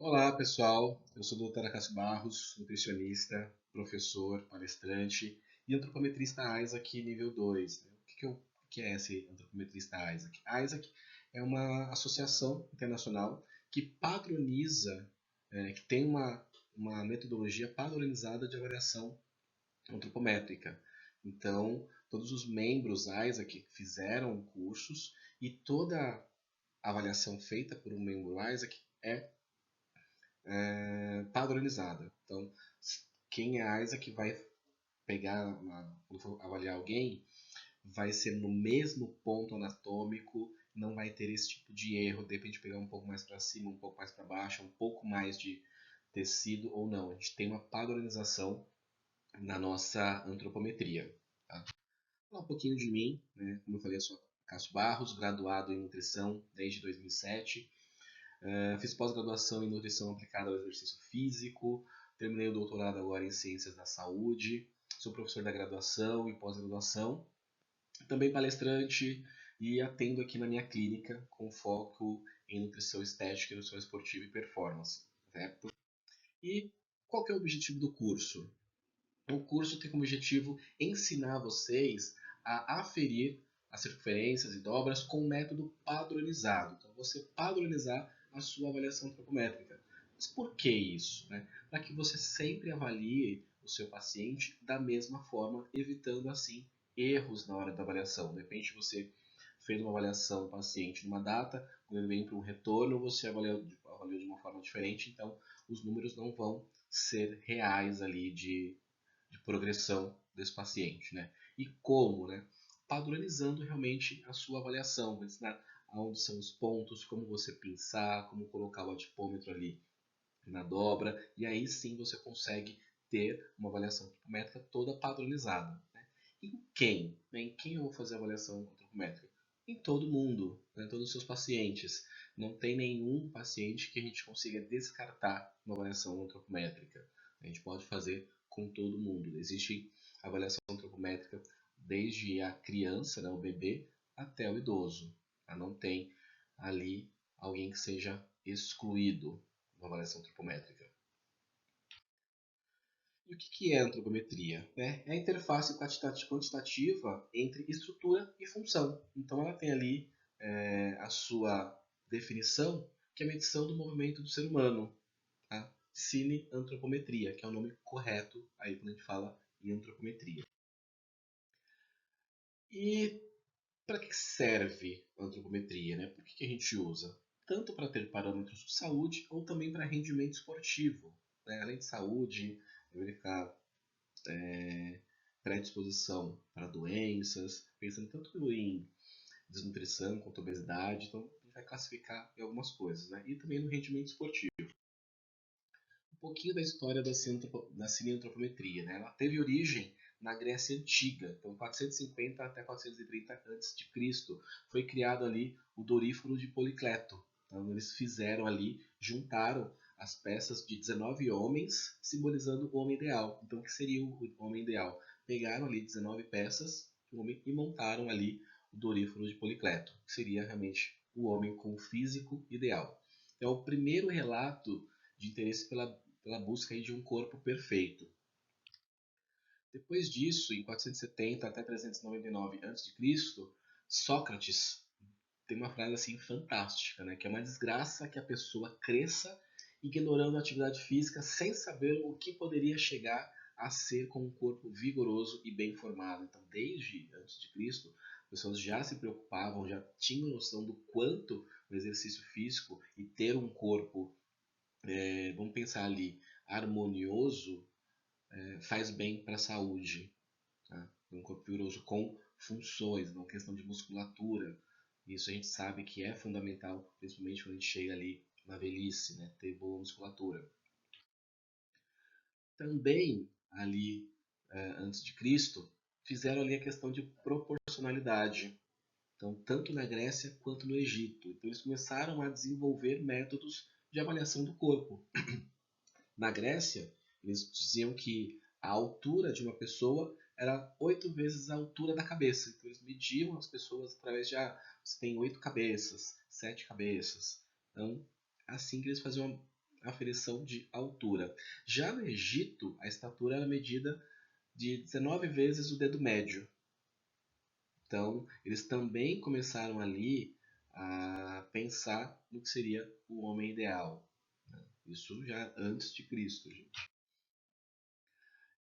Olá, pessoal. Eu sou o Dr. Acácio Barros, nutricionista, professor, palestrante e antropometrista Isaac nível 2. O que é esse antropometrista Isaac? Isaac é uma associação internacional que padroniza, que tem uma metodologia padronizada de avaliação antropométrica. Então, todos os membros Isaac fizeram cursos e toda a avaliação feita por um membro Isaac é padronizada. Então, quem é Isaac vai quando for avaliar alguém, vai ser no mesmo ponto anatômico, não vai ter esse tipo de erro, de repente pegar um pouco mais para cima, um pouco mais para baixo, um pouco mais de tecido ou não. A gente tem uma padronização na nossa antropometria. Tá? Vou falar um pouquinho de mim, né? Como eu falei, eu sou Cássio Barros, graduado em nutrição desde 2007. Fiz pós-graduação em nutrição aplicada ao exercício físico, terminei o doutorado agora em ciências da saúde, sou professor da graduação e pós-graduação, também palestrante e atendo aqui na minha clínica com foco em nutrição estética, nutrição esportiva e performance. Certo? E qual que é o objetivo do curso? O curso tem como objetivo ensinar vocês a aferir as circunferências e dobras com um método padronizado. Então, você padronizar a sua avaliação antropométrica. Mas por que isso? Né? Para que você sempre avalie o seu paciente da mesma forma, evitando assim erros na hora da avaliação. De repente, você fez uma avaliação do paciente numa data, quando ele vem para um retorno, você avaliou de uma forma diferente, então os números não vão ser reais ali de progressão desse paciente, né? E como, né? Padronizando realmente a sua avaliação, vou ensinar aonde são os pontos, como você pensar, como colocar o adipômetro ali na dobra, e aí sim você consegue ter uma avaliação antropométrica toda padronizada. Né? Em quem? Né? Em quem eu vou fazer a avaliação antropométrica? Em todo mundo, né? Todos os seus pacientes. Não tem nenhum paciente que a gente consiga descartar uma avaliação antropométrica. A gente pode fazer com todo mundo. Existe avaliação antropométrica desde a criança, né, o bebê, até o idoso. Tá? Não tem ali alguém que seja excluído uma avaliação antropométrica. E o que é antropometria? Né? É a interface quantitativa entre estrutura e função. Então ela tem ali a sua definição, que é a medição do movimento do ser humano. Tá? Cineantropometria, que é o nome correto aí quando a gente fala em antropometria. E para que serve a antropometria? Né? Por que a gente usa? Tanto para ter parâmetros de saúde ou também para rendimento esportivo. Né? Além de saúde, verificar predisposição para doenças, pensando tanto em desnutrição quanto obesidade, então a gente vai classificar em algumas coisas, né? E também no rendimento esportivo. Um pouquinho da história da cineantropometria, né? Ela teve origem na Grécia Antiga, então 450 até 430 a.C. Foi criado ali o Doríforo de Policleto. Então eles fizeram ali, juntaram as peças de 19 homens, simbolizando o homem ideal. Então o que seria o homem ideal? Pegaram ali 19 peças e montaram ali o Doríforo de Policleto, que seria realmente o homem com o físico ideal. É o primeiro relato de interesse pela busca aí de um corpo perfeito. Depois disso, em 470 até 399 a.C., Sócrates tem uma frase assim fantástica, né? Que é uma desgraça que a pessoa cresça ignorando a atividade física sem saber o que poderia chegar a ser com um corpo vigoroso e bem formado. Então, desde antes de Cristo, pessoas já se preocupavam, já tinham noção do quanto o exercício físico e ter um corpo, vamos pensar ali, harmonioso, faz bem para a saúde. Tá? Um corpo vigoroso com funções, não questão de musculatura. Isso a gente sabe que é fundamental, principalmente quando a gente chega ali na velhice, né? Ter boa musculatura. Também ali antes de Cristo fizeram ali a questão de proporcionalidade. Então, tanto na Grécia quanto no Egito. Então, eles começaram a desenvolver métodos de avaliação do corpo. Na Grécia, eles diziam que a altura de uma pessoa era 8 vezes a altura da cabeça. Então eles mediam as pessoas através de você tem 8 cabeças, 7 cabeças. Então, assim que eles faziam aferição de altura. Já no Egito, a estatura era medida de 19 vezes o dedo médio. Então, eles também começaram ali a pensar no que seria o homem ideal. Isso já antes de Cristo, gente.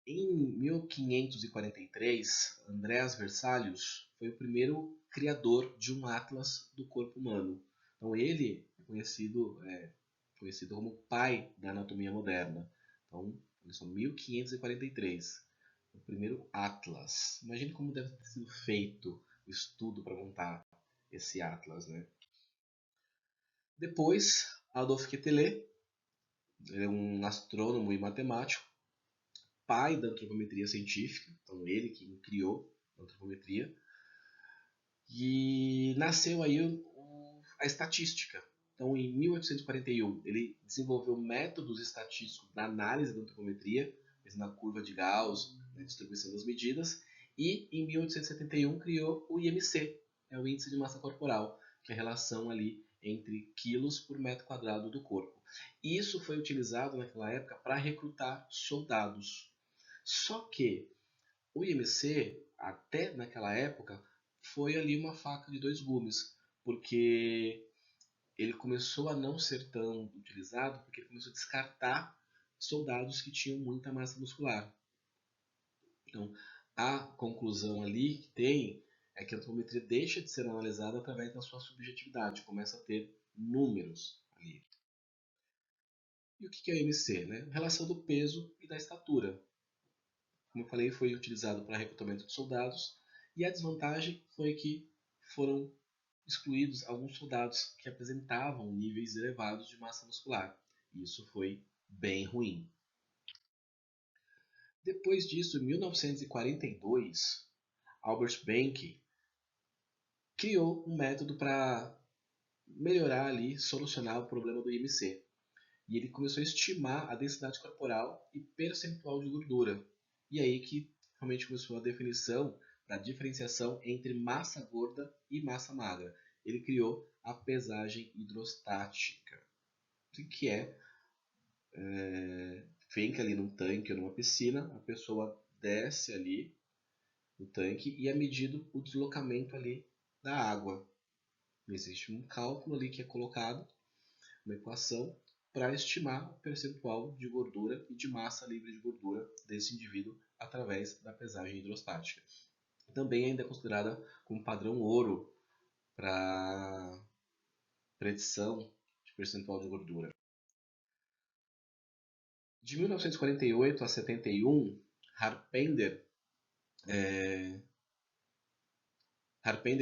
Em 1543, Andreas Vesalius foi o primeiro criador de um atlas do corpo humano. Então ele é conhecido como o pai da anatomia moderna. Então, isso é 1543, o primeiro atlas. Imagine como deve ter sido feito o estudo para montar esse atlas, né? Depois, Adolphe Quetelet, ele é um astrônomo e matemático, pai da antropometria científica, então ele que criou a antropometria, e nasceu aí a estatística. Então, em 1841, ele desenvolveu métodos estatísticos da análise da antropometria, na curva de Gauss, na distribuição das medidas, e em 1871 criou o IMC, é o índice de massa corporal, que é a relação ali entre quilos por metro quadrado do corpo. E isso foi utilizado naquela época para recrutar soldados. Só que o IMC, até naquela época, foi ali uma faca de dois gumes, porque ele começou a não ser tão utilizado, porque ele começou a descartar soldados que tinham muita massa muscular. Então, a conclusão ali que tem é que a antropometria deixa de ser analisada através da sua subjetividade, começa a ter números ali. E o que é o IMC? Né? Relação do peso e da estatura. Como eu falei, foi utilizado para recrutamento de soldados, e a desvantagem foi que foram excluídos alguns soldados que apresentavam níveis elevados de massa muscular. Isso foi bem ruim. Depois disso, em 1942, Albert Benke criou um método para melhorar ali, solucionar o problema do IMC. E ele começou a estimar a densidade corporal e percentual de gordura. E aí que realmente começou a definição da diferenciação entre massa gorda e massa magra. Ele criou a pesagem hidrostática, que é fica ali num tanque ou numa piscina, a pessoa desce ali no tanque e é medido o deslocamento ali da água. Existe um cálculo ali que é colocado, uma equação, para estimar o percentual de gordura e de massa livre de gordura desse indivíduo através da pesagem hidrostática. Também ainda é considerada como padrão ouro para predição de percentual de gordura. De 1948 a 71, Harpender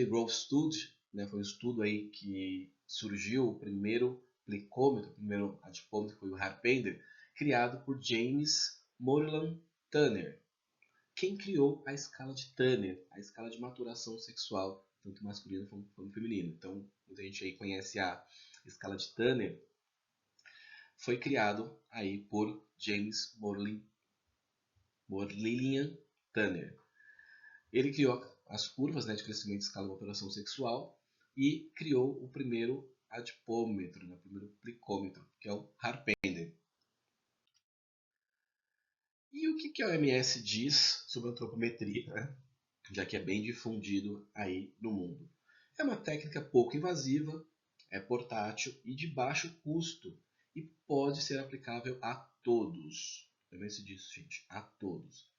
Grove Study, né, foi um estudo aí que surgiu o primeiro plicômetro, o primeiro adipômetro foi o Harpender, criado por James Moreland Tanner. Quem criou a escala de Tanner, a escala de maturação sexual, tanto masculino quanto feminino. Então, muita gente aí conhece a escala de Tanner, foi criado aí por James Moreland Tanner. Ele criou as curvas, né, de crescimento de escala de maturação sexual e criou o primeiro adipômetro, né, o primeiro plicômetro, que é o Harpender. E o que a OMS diz sobre a antropometria, né? Já que é bem difundido aí no mundo? É uma técnica pouco invasiva, é portátil e de baixo custo e pode ser aplicável a todos. Lembre-se disso, gente, a todos.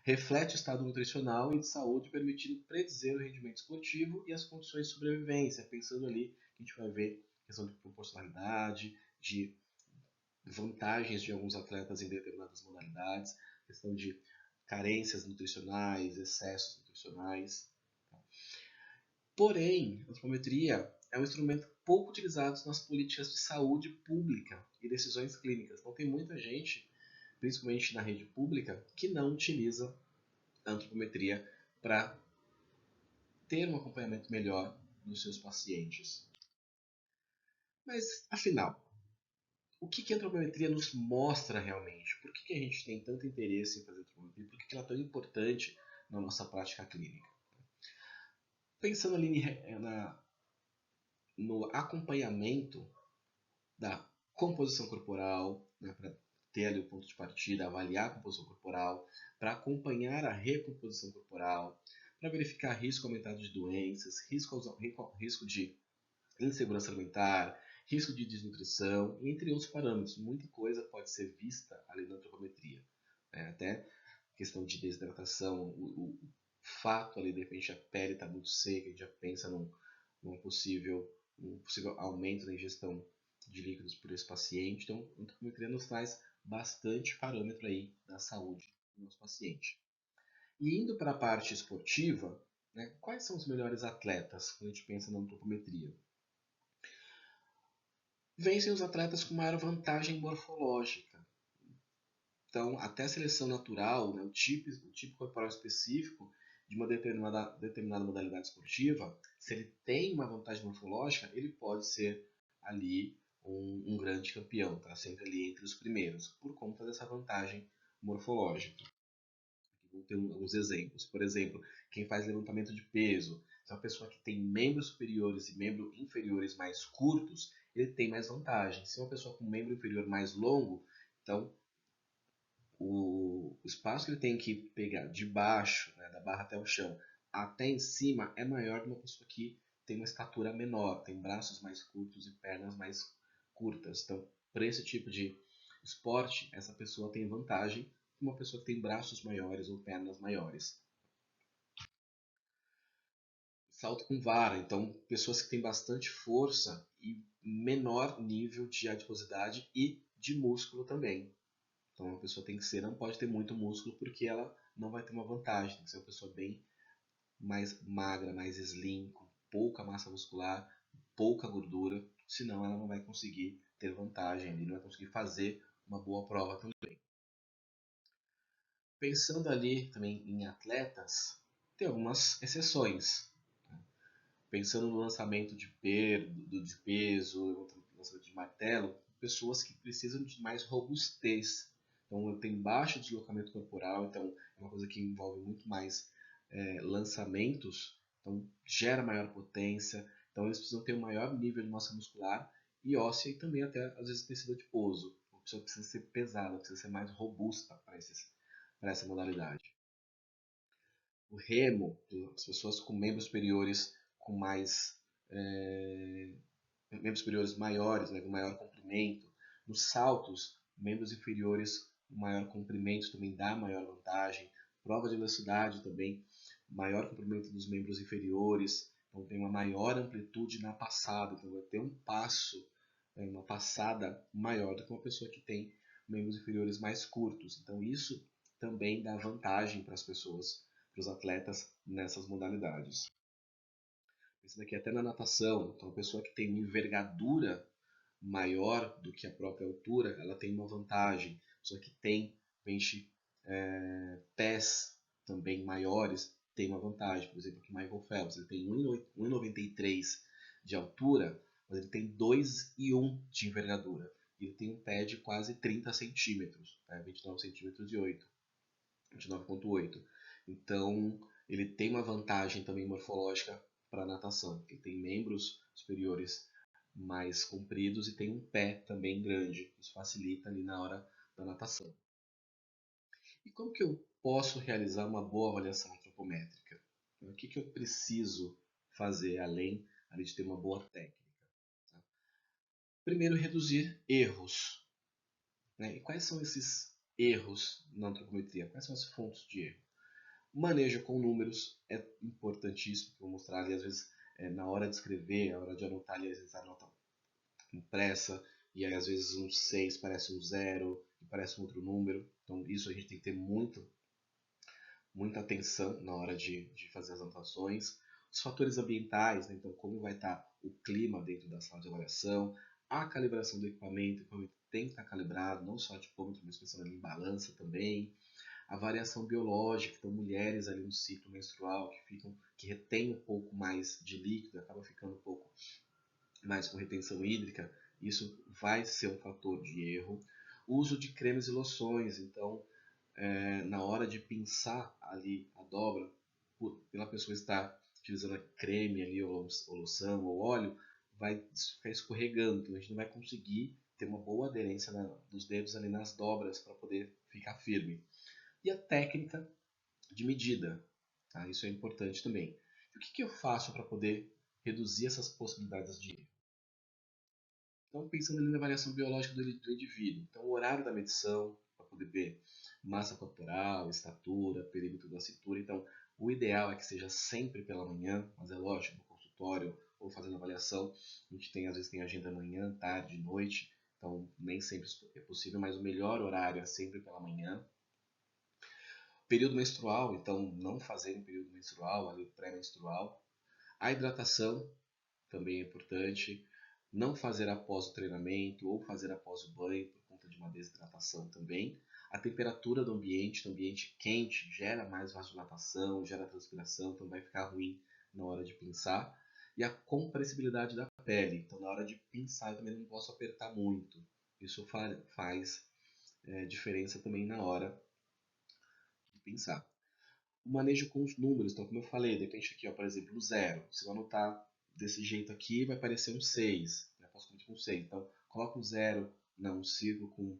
Reflete o estado nutricional e de saúde, permitindo predizer o rendimento esportivo e as condições de sobrevivência, pensando ali que a gente vai ver questão de proporcionalidade, de vantagens de alguns atletas em determinadas modalidades, questão de carências nutricionais, excessos nutricionais. Porém, a antropometria é um instrumento pouco utilizado nas políticas de saúde pública e decisões clínicas. Então tem muita gente, principalmente na rede pública, que não utiliza a antropometria para ter um acompanhamento melhor dos seus pacientes. Mas, afinal, o que a antropometria nos mostra realmente? Por que a gente tem tanto interesse em fazer antropometria? Por que ela é tão importante na nossa prática clínica? Pensando ali no acompanhamento da composição corporal, né, para ter ali o ponto de partida, avaliar a composição corporal, para acompanhar a recomposição corporal, para verificar risco aumentado de doenças, risco de insegurança alimentar, risco de desnutrição, entre outros parâmetros. Muita coisa pode ser vista ali na antropometria. Até questão de desidratação, o fato ali, de repente, a pele está muito seca, a gente já pensa num possível aumento na ingestão de líquidos por esse paciente. Então, a antropometria nos traz bastante parâmetro aí da saúde do nosso paciente. E indo para a parte esportiva, né, quais são os melhores atletas quando a gente pensa na antropometria? Vencem os atletas com maior vantagem morfológica. Então, até a seleção natural, né, o tipo corporal específico de uma determinada modalidade esportiva, se ele tem uma vantagem morfológica, ele pode ser ali um grande campeão, tá sempre ali entre os primeiros, por conta dessa vantagem morfológica. Vou ter alguns exemplos. Por exemplo, quem faz levantamento de peso, se é uma pessoa que tem membros superiores e membros inferiores mais curtos, ele tem mais vantagem. Se é uma pessoa com membro inferior mais longo, então o espaço que ele tem que pegar de baixo, né, da barra até o chão, até em cima, é maior de uma pessoa que tem uma estatura menor, tem braços mais curtos e pernas mais curtas. Então, para esse tipo de esporte, essa pessoa tem vantagem de uma pessoa que tem braços maiores ou pernas maiores. Salto com vara, então pessoas que têm bastante força e menor nível de adiposidade e de músculo também. Então a pessoa tem que ser, não pode ter muito músculo porque ela não vai ter uma vantagem. Tem que ser uma pessoa bem mais magra, mais slim, com pouca massa muscular, pouca gordura, senão ela não vai conseguir ter vantagem ali, não vai conseguir fazer uma boa prova também. Pensando ali também em atletas, tem algumas exceções. Pensando no lançamento de peso, lançamento de martelo, pessoas que precisam de mais robustez. Então, tem baixo deslocamento corporal, então é uma coisa que envolve muito mais lançamentos, então gera maior potência, então eles precisam ter um maior nível de massa muscular e óssea e também até às vezes tecido adiposo. A pessoa precisa ser pesada, precisa ser mais robusta para essa modalidade. O remo, as pessoas com membros superiores com mais membros superiores maiores, né, com maior comprimento. Nos saltos, membros inferiores com maior comprimento também dá maior vantagem. Prova de velocidade também, maior comprimento dos membros inferiores, então tem uma maior amplitude na passada, então vai ter um passo, uma passada maior do que uma pessoa que tem membros inferiores mais curtos. Então isso também dá vantagem para as pessoas, para os atletas nessas modalidades. Isso daqui até na natação, então a pessoa que tem uma envergadura maior do que a própria altura, ela tem uma vantagem. A pessoa que tem pés também maiores tem uma vantagem. Por exemplo, aqui Michael Phelps, ele tem 1,93 de altura, mas ele tem 2,1 de envergadura. E ele tem um pé de quase 30 centímetros, 29 centímetros e 8, 29,8. Então, ele tem uma vantagem também morfológica para a natação, porque ele tem membros superiores mais compridos e tem um pé também grande. Isso facilita ali na hora da natação. E como que eu posso realizar uma boa avaliação antropométrica? O que eu preciso fazer além de ter uma boa técnica? Tá? Primeiro, reduzir erros. Né? E quais são esses erros na antropometria? Quais são os pontos de erro? Manejo com números é importantíssimo, vou mostrar ali às vezes na hora de escrever, na hora de anotar ali, às vezes anota impressa e aí às vezes um 6 parece um 0 e parece um outro número. Então isso a gente tem que ter muita atenção na hora de fazer as anotações. Os fatores ambientais, né? Então como vai estar o clima dentro da sala de avaliação, a calibração do equipamento, o equipamento tem que estar calibrado, não só de ponto, mas pensando ali em balança também. A variação biológica, então mulheres ali no ciclo menstrual que retém um pouco mais de líquido, acaba ficando um pouco mais com retenção hídrica, isso vai ser um fator de erro. O uso de cremes e loções, então na hora de pinçar ali a dobra, pela pessoa estar utilizando a creme ali, ou loção, ou óleo, vai ficar escorregando, então a gente não vai conseguir ter uma boa aderência dos dedos ali nas dobras para poder ficar firme. E a técnica de medida, tá? Isso é importante também. E o que eu faço para poder reduzir essas possibilidades de erro? Então, pensando ali na variação biológica do indivíduo. Então, o horário da medição, para poder ver massa corporal, estatura, perímetro da cintura. Então, o ideal é que seja sempre pela manhã, mas é lógico, no consultório ou fazendo avaliação, a gente tem, às vezes tem agenda manhã, tarde, noite, então nem sempre é possível, mas o melhor horário é sempre pela manhã. Período menstrual, então não fazer em período menstrual, ali pré-menstrual. A hidratação também é importante. Não fazer após o treinamento ou fazer após o banho por conta de uma desidratação também. A temperatura do ambiente quente gera mais vasodilatação, gera transpiração, então vai ficar ruim na hora de pinçar. E a compressibilidade da pele, então na hora de pinçar eu também não posso apertar muito. Isso faz diferença também na hora de pinçar. O manejo com os números, então como eu falei, de repente aqui, ó, por exemplo, o 0, se eu anotar desse jeito aqui, vai aparecer um 6, né? Posso cometer com 6, então coloca um 0, um círculo com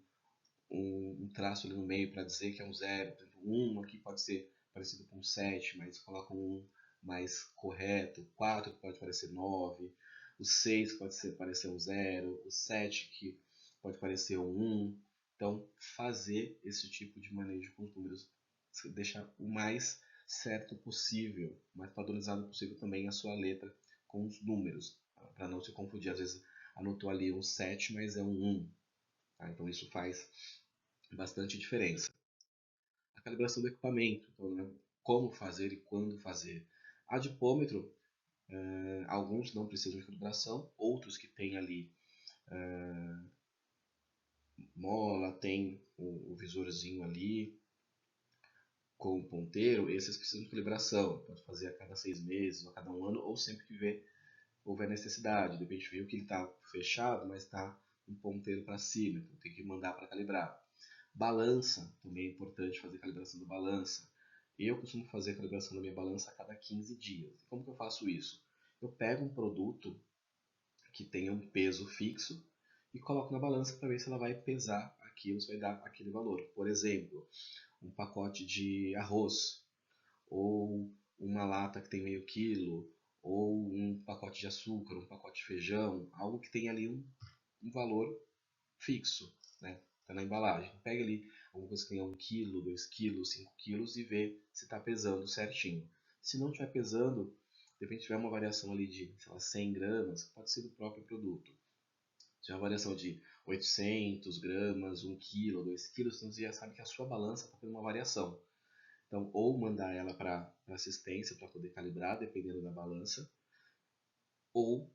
um traço ali no meio para dizer que é um 0, por exemplo, 1 aqui pode ser parecido com 7, mas coloca um 1 mais correto, 4 que pode parecer 9, o 6 pode parecer um 0, o 7 que pode parecer um 1, então fazer esse tipo de manejo com os números, deixar o mais certo possível, o mais padronizado possível também a sua letra com os números, para não se confundir. Às vezes anotou ali um 7, mas é um 1. Tá? Então isso faz bastante diferença. A calibração do equipamento, então, né? Como fazer e quando fazer. Adipômetro, alguns não precisam de calibração, outros que têm ali mola, tem o visorzinho ali, com o ponteiro, esses precisam de calibração. Pode fazer a cada 6 meses, ou a cada um ano, ou sempre que houver necessidade. De repente viu que ele está fechado, mas está um ponteiro para cima, então tem que mandar para calibrar. Balança, também é importante fazer a calibração da balança. Eu costumo fazer a calibração da minha balança a cada 15 dias. Como que eu faço isso? Eu pego um produto que tenha um peso fixo e coloco na balança para ver se ela vai pesar aquilo, se vai dar aquele valor. Por exemplo, um pacote de arroz, ou uma lata que tem meio quilo, ou um pacote de açúcar, um pacote de feijão, algo que tenha ali um valor fixo, né? Tá na embalagem. Pega ali alguma coisa que tenha 1 quilo, 2 quilos, 5 quilos e vê se está pesando certinho. Se não estiver pesando, de repente tiver uma variação ali de, sei lá, 100 gramas, pode ser do próprio produto. Se tiver uma variação de 800 gramas, 1 quilo, 2 quilos, então você já sabe que a sua balança está tendo uma variação. Então, ou mandar ela para assistência para poder calibrar, dependendo da balança, ou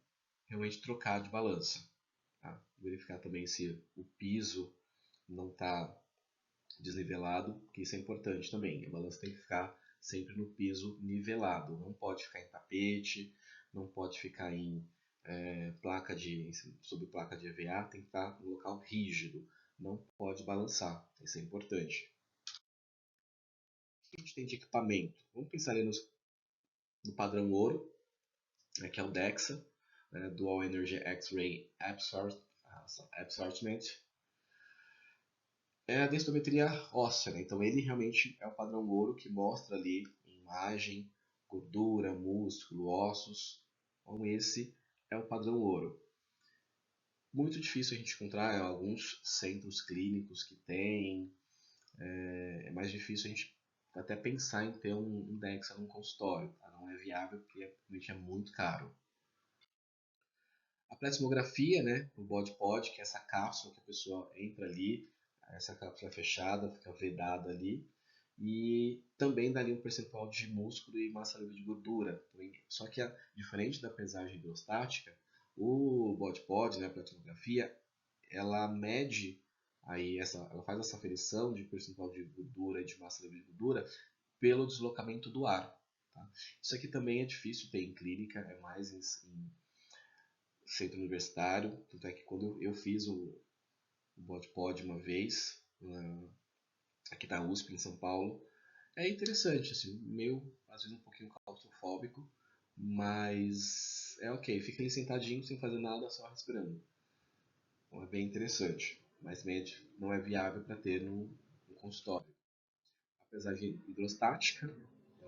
realmente trocar de balança. Tá? Verificar também se o piso não está desnivelado, que isso é importante também. A balança tem que ficar sempre no piso nivelado, não pode ficar em tapete, não pode ficar em sob placa de EVA, tem que estar no local rígido, não pode balançar, isso é importante. O que a gente tem de equipamento? Vamos pensar ali no padrão ouro, né, que é o DEXA, né, Dual Energy X-Ray Absorption. É a densitometria óssea, né? Então ele realmente é o padrão ouro que mostra ali imagem, gordura, músculo, ossos. Então esse é o padrão ouro. Muito difícil a gente encontrar alguns centros clínicos que tem. É mais difícil a gente até pensar em ter um DEXA num consultório. Tá? Não é viável porque realmente é muito caro. A plasmografia, né, o body pod, que é essa cápsula que a pessoa entra ali, essa cápsula é fechada, fica vedada ali, e também dá ali um percentual de músculo e massa livre de gordura. Só que, diferente da pesagem hidrostática, o body pod, né, a plasmografia, ela mede aí ela faz essa aferição de percentual de gordura e de massa livre de gordura pelo deslocamento do ar. Tá? Isso aqui também é difícil ter em clínica, é mais em centro universitário, tanto é que quando eu fiz o bode pod uma vez, aqui na USP, em São Paulo, é interessante, assim, meio, às vezes um pouquinho claustrofóbico, mas é ok, fica ali sentadinho, sem fazer nada, só respirando. Então é bem interessante, mas médio não é viável para ter no consultório. Apesar de hidrostática,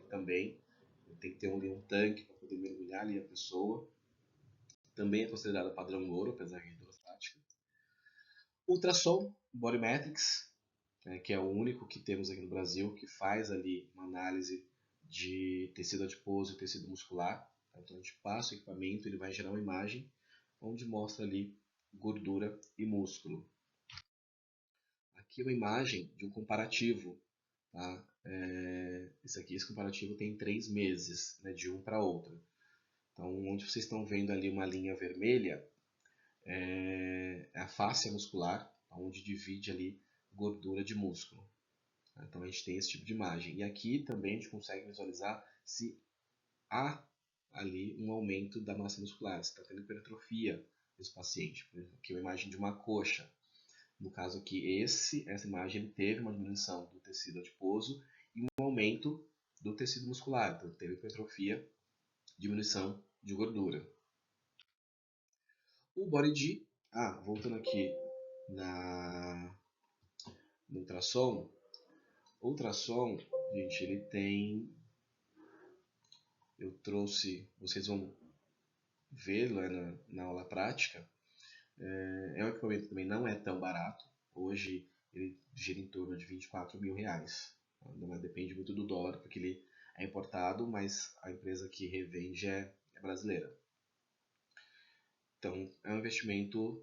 também tem que ter um tanque para poder mergulhar ali a pessoa. Também é considerada padrão ouro, apesar de hidrostática. Ultrassom, Bodymetrics, que é o único que temos aqui no Brasil, que faz ali uma análise de tecido adiposo e tecido muscular. Então a gente passa o equipamento, ele vai gerar uma imagem onde mostra ali gordura e músculo. Aqui é uma imagem de um comparativo. Tá? Esse comparativo tem 3 meses, né, de um para outro. Então, onde vocês estão vendo ali uma linha vermelha, é a fáscia muscular, onde divide ali gordura de músculo. Então, a gente tem esse tipo de imagem. E aqui também a gente consegue visualizar se há ali um aumento da massa muscular, se está tendo hipertrofia desse paciente. Por exemplo, aqui é uma imagem de uma coxa. No caso aqui, essa imagem teve uma diminuição do tecido adiposo e um aumento do tecido muscular. Então, teve hipertrofia, diminuição de gordura. O Body voltando aqui no ultrassom. O ultrassom, gente, ele tem... Eu trouxe, vocês vão ver lá na aula prática. É um equipamento que também não é tão barato. Hoje ele gira em torno de 24 mil reais. Depende muito do dólar, porque ele é importado, mas a empresa que revende é brasileira. Então é um investimento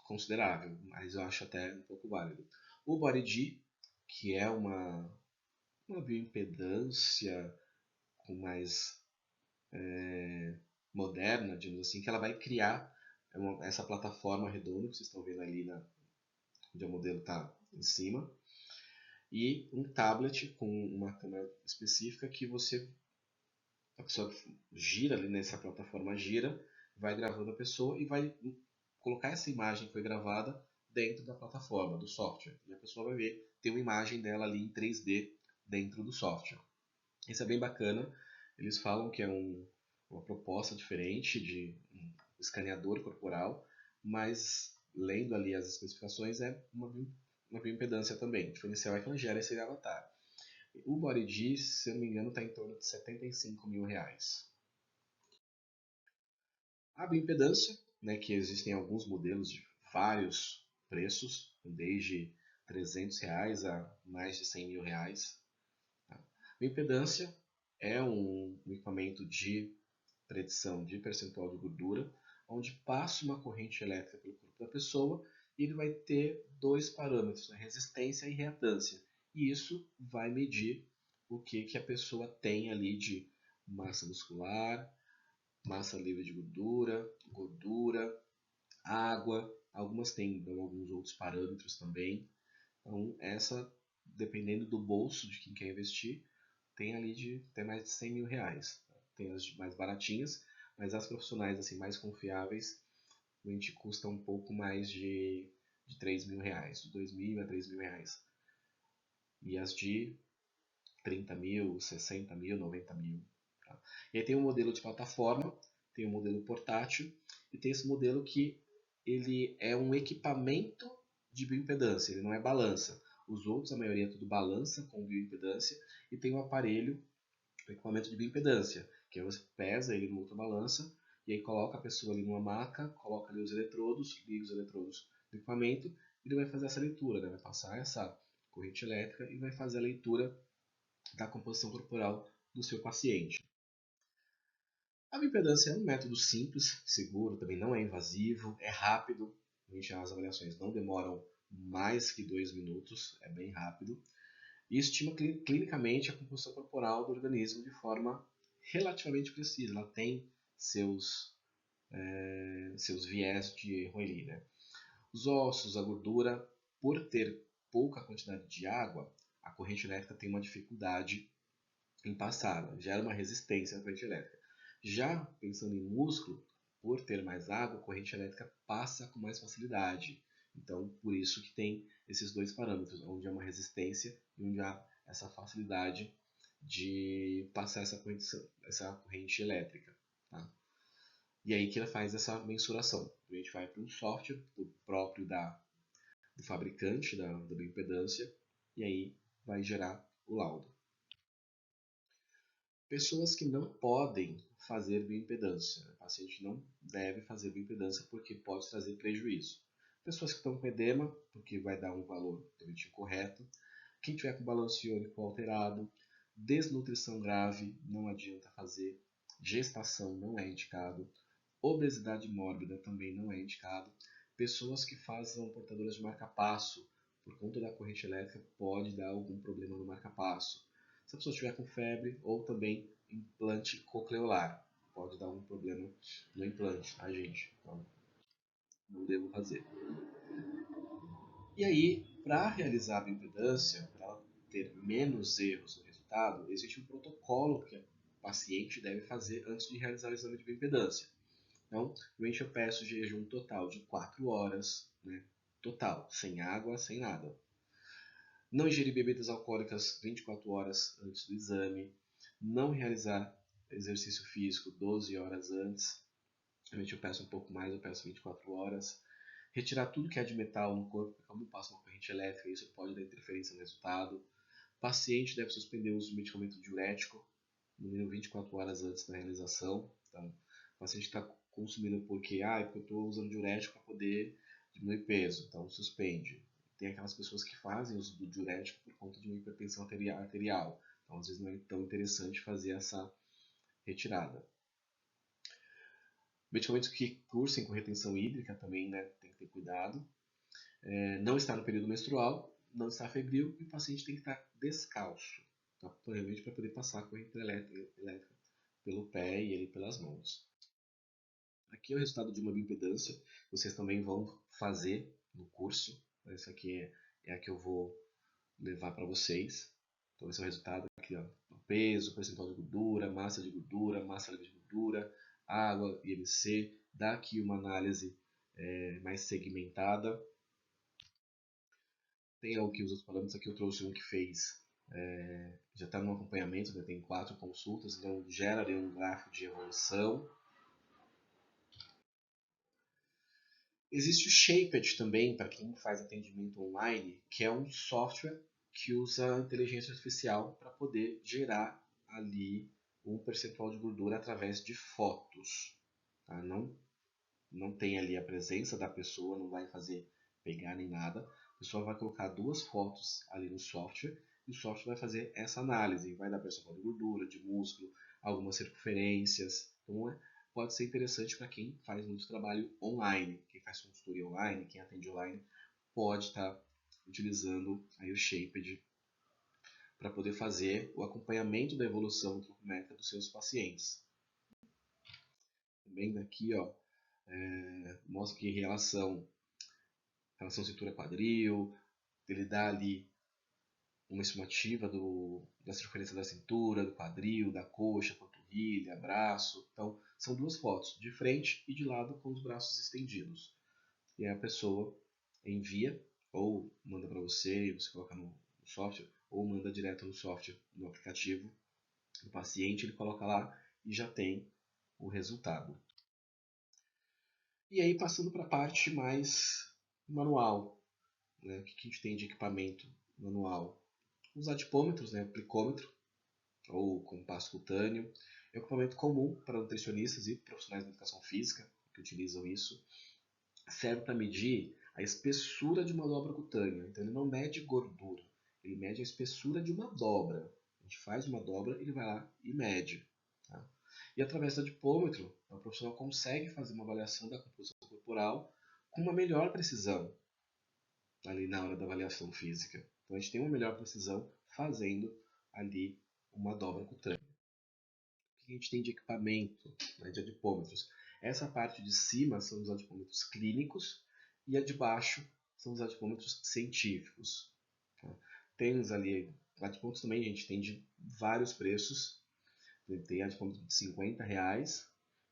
considerável, mas eu acho até um pouco válido. O BodyD, que é uma bioimpedância com mais moderna, digamos assim, que ela vai criar essa plataforma redonda que vocês estão vendo ali onde o modelo está em cima, e um tablet com uma câmera específica que a pessoa gira ali nessa plataforma, vai gravando a pessoa e vai colocar essa imagem que foi gravada dentro da plataforma, do software. E a pessoa vai ver, tem uma imagem dela ali em 3D dentro do software. Isso é bem bacana. Eles falam que é uma proposta diferente de um escaneador corporal, mas lendo ali as especificações é uma bioimpedância também. O diferencial é que ela gera esse avatar. O BodyD, se eu não me engano, está em torno de 75 mil reais. A bioimpedância, né, que existem alguns modelos de vários preços, desde 300 reais a mais de 100 mil reais. Tá? Bioimpedância é um equipamento de predição de percentual de gordura, onde passa uma corrente elétrica pelo corpo da pessoa e ele vai ter dois parâmetros, né, resistência e reatância. E isso vai medir o que a pessoa tem ali de massa muscular, massa livre de gordura, água, algumas têm alguns outros parâmetros também. Então, dependendo do bolso de quem quer investir, tem ali de até mais de 100 mil reais. Tem as mais baratinhas, mas as profissionais assim, mais confiáveis, a gente custa um pouco mais de 3 mil reais, de 2 mil a 3 mil reais. E as de 30 mil, 60 mil, 90 mil. Tá? E aí tem um modelo de plataforma, tem um modelo portátil e tem esse modelo que ele é um equipamento de bioimpedância, ele não é balança. Os outros, a maioria é tudo balança com bioimpedância e tem um aparelho, um equipamento de bioimpedância, que aí você pesa ele no ultrabalança e aí coloca a pessoa ali numa maca, coloca ali os eletrodos, liga os eletrodos do equipamento e ele vai fazer essa leitura, né? Vai passar essa corrente elétrica e vai fazer a leitura da composição corporal do seu paciente. A bioimpedância é um método simples, seguro, também não é invasivo, é rápido. As avaliações não demoram mais que 2 minutos, é bem rápido. E estima clinicamente a composição corporal do organismo de forma relativamente precisa. Ela tem seus viés de erro ali, né? Os ossos, a gordura, por ter pouca quantidade de água, a corrente elétrica tem uma dificuldade em passar, gera uma resistência à corrente elétrica. Já pensando em músculo, por ter mais água, a corrente elétrica passa com mais facilidade. Então, por isso que tem esses dois parâmetros, onde há uma resistência e onde há essa facilidade de passar essa corrente elétrica. Tá? E aí que ela faz essa mensuração. cliente vai para um software próprio do fabricante da bioimpedância e aí vai gerar o laudo. Pessoas que não podem fazer bioimpedância. O paciente não deve fazer bioimpedância porque pode trazer prejuízo. Pessoas que estão com edema, porque vai dar um valor totalmente incorreto. Quem tiver com balanço iônico alterado, desnutrição grave, não adianta fazer. Gestação não é indicado. Obesidade mórbida também não é indicado. Pessoas que são portadoras de marca-passo, por conta da corrente elétrica, pode dar algum problema no marca-passo. Se a pessoa estiver com febre ou também implante coclear, pode dar algum problema no implante, tá, gente? Então, não devo fazer. E aí, para realizar a bioimpedância, para ter menos erros no resultado, existe um protocolo que o paciente deve fazer antes de realizar o exame de bioimpedância. Então, normalmente eu peço jejum total de 4 horas, né? Total, sem água, sem nada. Não ingerir bebidas alcoólicas 24 horas antes do exame. Não realizar exercício físico 12 horas antes. Normalmente eu peço um pouco mais, eu peço 24 horas. Retirar tudo que é de metal no corpo, porque como passa uma corrente elétrica, isso pode dar interferência no resultado. O paciente deve suspender o uso de medicamento diurético, no mínimo 24 horas antes da realização. Então, o paciente está consumindo porque eu estou usando diurético para poder diminuir peso, então suspende. Tem aquelas pessoas que fazem uso do diurético por conta de uma hipertensão arterial. Então, às vezes não é tão interessante fazer essa retirada. Medicamentos que cursem com retenção hídrica também, né, tem que ter cuidado. Não estar no período menstrual, não estar febril e o paciente tem que estar descalço, tá? Provavelmente para poder passar a corrente elétrica pelo pé e ele pelas mãos. Aqui é o resultado de uma bioimpedância, vocês também vão fazer no curso. Essa aqui é a que eu vou levar para vocês. Então esse é o resultado aqui, ó. O peso, percentual de gordura, massa livre de gordura, água, IMC. Dá aqui uma análise mais segmentada. Tem aqui os outros parâmetros, aqui eu trouxe um que fez, já está no acompanhamento, né, tem 4 consultas, então gera ali um gráfico de evolução. Existe o Shaped também, para quem faz atendimento online, que é um software que usa inteligência artificial para poder gerar ali um percentual de gordura através de fotos. Tá? Não tem ali a presença da pessoa, não vai fazer pegar nem nada. A pessoa vai colocar 2 fotos ali no software e o software vai fazer essa análise. Vai dar percentual de gordura, de músculo, algumas circunferências. Então pode ser interessante para quem faz muito trabalho online, quem faz consultoria online, quem atende online, pode estar utilizando aí o Shaped para poder fazer o acompanhamento da evolução antropométrica dos seus pacientes. Também daqui, ó, mostra que relação cintura-quadril, ele dá ali uma estimativa da circunferência da cintura, do quadril, da coxa, panturrilha, braço. Então, são 2 fotos, de frente e de lado com os braços estendidos. E aí a pessoa envia ou manda para você, você coloca no software, ou manda direto no software, no aplicativo do paciente, ele coloca lá e já tem o resultado. E aí passando para a parte mais manual, né? O que a gente tem de equipamento manual? Os adipômetros, né? O plicômetro ou compasso cutâneo. É um equipamento comum para nutricionistas e profissionais de educação física que utilizam isso. Serve para medir a espessura de uma dobra cutânea. Então ele não mede gordura, ele mede a espessura de uma dobra. A gente faz uma dobra, ele vai lá e mede. Tá? E através do adipômetro, o profissional consegue fazer uma avaliação da composição corporal com uma melhor precisão ali na hora da avaliação física. Então a gente tem uma melhor precisão fazendo ali uma dobra cutânea. O que a gente tem de equipamento, né, de adipômetros? Essa parte de cima são os adipômetros clínicos e a de baixo são os adipômetros científicos. Tá? Temos ali adipômetros também, a gente tem de vários preços. Tem adipômetro de R$50,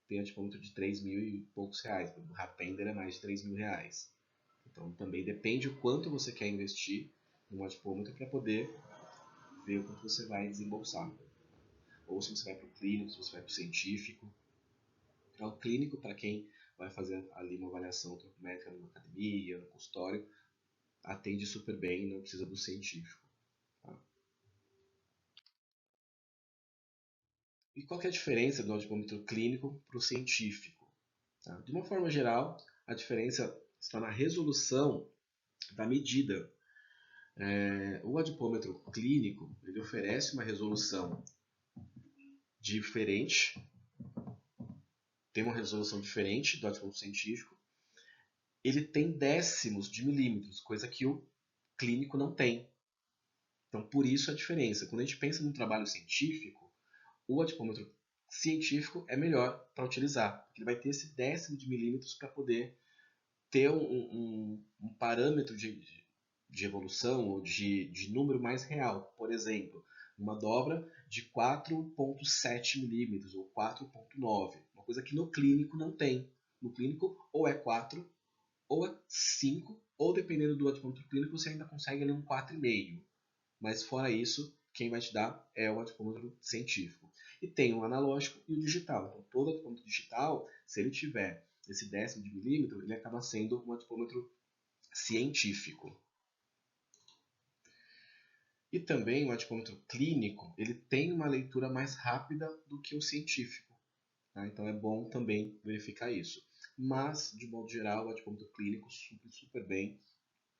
tem adipômetro de 3 mil e poucos reais. O Rapender é mais de 3 mil reais. Então também depende o quanto você quer investir no adipômetro para poder ver o quanto você vai desembolsar. Ou se você vai para o clínico, se você vai para o científico. Então, o clínico, para quem vai fazer ali uma avaliação antropométrica numa academia, no consultório, atende super bem, não precisa do científico. Tá? E qual que é a diferença do audipômetro clínico para o científico? Tá? De uma forma geral, a diferença está na resolução da medida. O audipômetro clínico ele oferece uma resolução diferente, tem uma resolução diferente do audipômetro científico. Ele tem décimos de milímetros, coisa que o clínico não tem. Então, por isso a diferença. Quando a gente pensa num trabalho científico, o audipômetro científico é melhor para utilizar. Ele vai ter esse décimo de milímetros para poder ter um parâmetro de evolução ou de número mais real. Por exemplo, uma dobra de 4,7 milímetros ou 4,9. Uma coisa que no clínico não tem. No clínico, ou é 4, ou é 5, ou dependendo do audipômetro clínico, você ainda consegue ali um 4,5. Mas fora isso, quem vai te dar é o audipômetro científico. E tem o analógico e o digital. Então, todo audipômetro digital, se ele tiver esse décimo de milímetro, ele acaba sendo um audipômetro científico. E também o audipômetro clínico, ele tem uma leitura mais rápida do que o científico. Tá? Então é bom também verificar isso. Mas, de modo geral, o audipômetro clínico super bem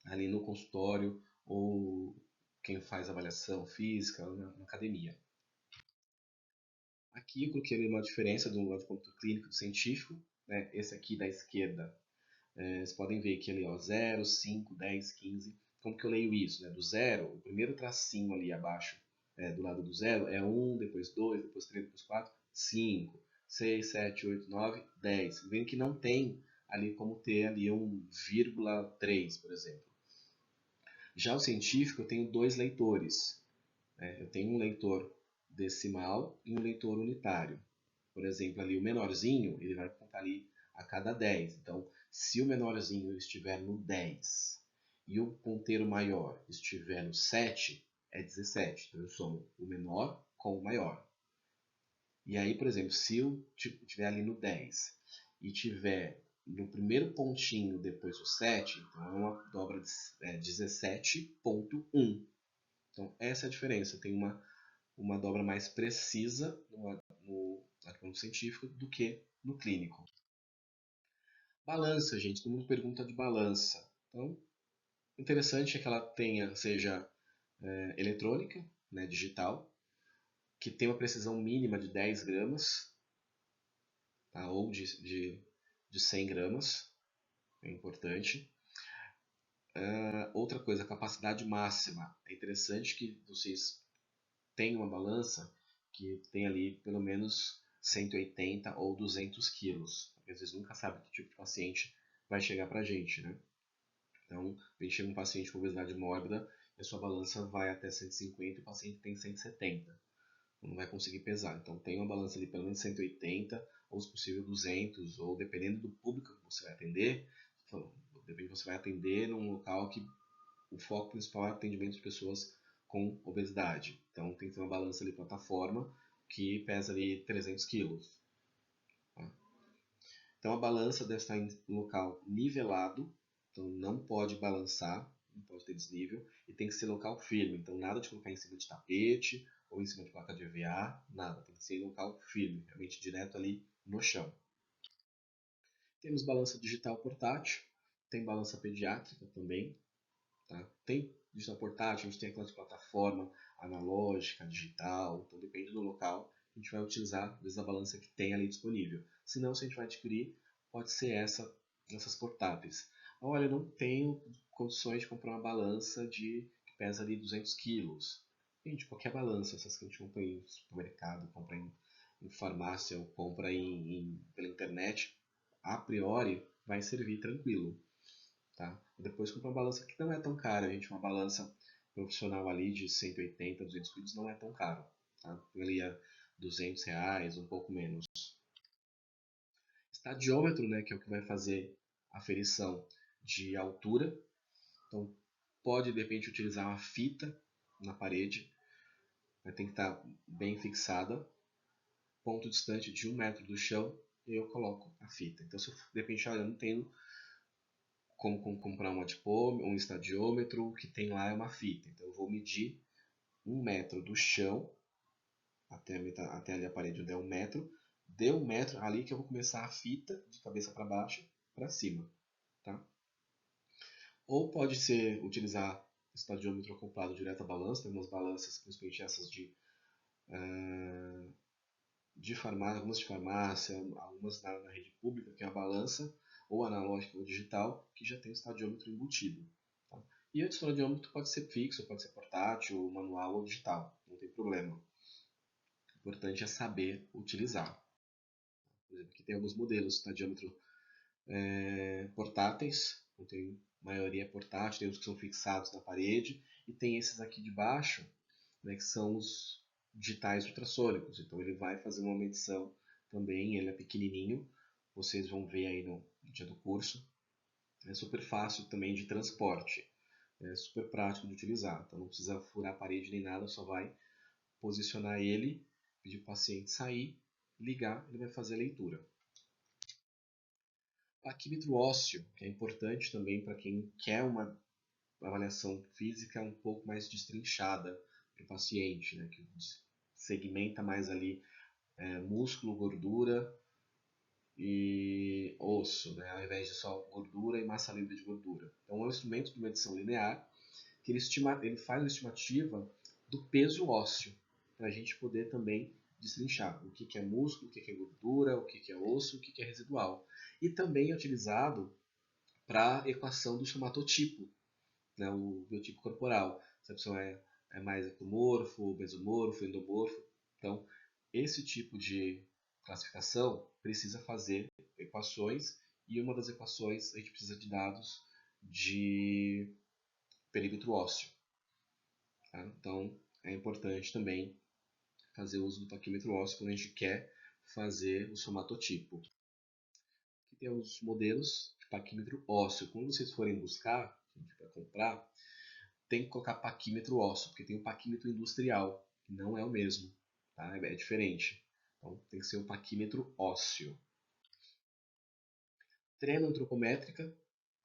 ali no consultório ou quem faz avaliação física na academia. Aqui eu coloquei uma diferença do audipômetro clínico e do científico. Né? Esse aqui da esquerda, vocês podem ver que ali, ó, 0, 5, 10, 15. Como que eu leio isso? Né? Do 0, o primeiro tracinho ali abaixo, do lado do 0, é 1, depois 2, depois 3, depois 4, 5, 6, 7, 8, 9, 10. Vendo que não tem ali como ter ali 1,3, por exemplo. Já o científico, eu tenho dois leitores. Eu tenho um leitor decimal e um leitor unitário. Por exemplo, ali o menorzinho, ele vai contar ali a cada 10. Então, se o menorzinho estiver no 10 e o ponteiro maior estiver no 7, é 17. Então, eu somo o menor com o maior. E aí, por exemplo, se eu estiver ali no 10 e tiver no primeiro pontinho depois do 7, então é uma dobra de 17,1. Então, essa é a diferença. Tem uma dobra mais precisa no audipômetro científico do que no clínico. Balança, gente. Todo mundo pergunta de balança. Então, o interessante é que ela seja eletrônica, né, digital, que tenha uma precisão mínima de 10 gramas, tá, ou de 100 gramas. É importante. Outra coisa, a capacidade máxima. É interessante que vocês tenham uma balança que tem ali pelo menos 180 ou 200 quilos. Porque às vezes nunca sabe que tipo de paciente vai chegar pra gente, né? Então, a gente chega um paciente com obesidade mórbida e a sua balança vai até 150 e o paciente tem 170. Não vai conseguir pesar. Então, tem uma balança ali pelo menos 180 ou, se possível, 200. Ou, dependendo do público que você vai atender, você vai atender num local que o foco principal é atendimento de pessoas com obesidade. Então tem que ter uma balança ali plataforma que pesa ali 300 quilos. Tá? Então a balança deve estar em local nivelado, então não pode balançar, não pode ter desnível, e tem que ser local firme, então nada de colocar em cima de tapete ou em cima de placa de EVA, nada, tem que ser em local firme, realmente direto ali no chão. Temos balança digital portátil, tem balança pediátrica também, tá? Tem digital portátil, a gente tem aquela de plataforma analógica, digital, então depende do local, a gente vai utilizar às vezes a balança que tem ali disponível. Se não, se a gente vai adquirir, pode ser essas portáteis. Olha, eu não tenho condições de comprar uma balança que pesa ali 200 quilos. Gente, qualquer balança, essas que a gente compra em supermercado, compra em farmácia ou compra pela internet, a priori vai servir tranquilo. Tá? Depois compra uma balança que não é tão cara, gente. Uma balança profissional ali de 180, 200 quilos não é tão caro. Tá? Ali é R$ 200, um pouco menos. Estadiômetro, né, que é o que vai fazer a aferição de altura. Então, pode de repente utilizar uma fita na parede. Tem que estar bem fixada. Ponto distante de 1 metro do chão. e eu coloco a fita. Então, se eu, de repente, eu não tenho como comprar um estadiômetro, o que tem lá é uma fita. Então, eu vou medir 1 metro do chão até ali a parede onde é 1 metro. Deu 1 metro, ali que eu vou começar a fita de cabeça para baixo, para cima. Tá? Ou pode ser utilizar o estadiômetro acoplado direto à balança. Tem umas balanças, principalmente essas algumas de farmácia, algumas na rede pública, que é a balança, ou analógica ou digital, que já tem o estadiômetro embutido. Tá? E o estadiômetro pode ser fixo, pode ser portátil, manual ou digital, não tem problema. O importante é saber utilizar. Por exemplo, aqui tem alguns modelos de estadiômetro portáteis, então tem maioria portátil, tem os que são fixados na parede, e tem esses aqui de baixo, né, que são os digitais ultrassônicos. Então ele vai fazer uma medição também, ele é pequenininho, vocês vão ver aí no dia do curso. É super fácil também de transporte, é super prático de utilizar, então não precisa furar a parede nem nada, só vai posicionar ele, pedir para o paciente sair, ligar, ele vai fazer a leitura. Paquímetro ósseo, que é importante também para quem quer uma avaliação física um pouco mais destrinchada para o paciente, né, que segmenta mais ali músculo, gordura e osso, né, ao invés de só gordura e massa livre de gordura. Então é um instrumento de medição linear que ele faz uma estimativa do peso ósseo, para a gente poder também destrinchar o que é músculo, o que é gordura, o que é osso, o que é residual. E também é utilizado para a equação do somatotipo, né, o biotipo corporal. Se a pessoa é mais ectomorfo, mesomorfo, endomorfo. Então, esse tipo de classificação precisa fazer equações, e uma das equações a gente precisa de dados de perímetro ósseo. Tá? Então, é importante também fazer uso do paquímetro ósseo quando a gente quer fazer o somatotipo. Aqui tem os modelos de paquímetro ósseo. Quando vocês forem buscar, para comprar, tem que colocar paquímetro ósseo, porque tem o paquímetro industrial, que não é o mesmo, tá? É diferente. Então tem que ser o paquímetro ósseo. Trena antropométrica,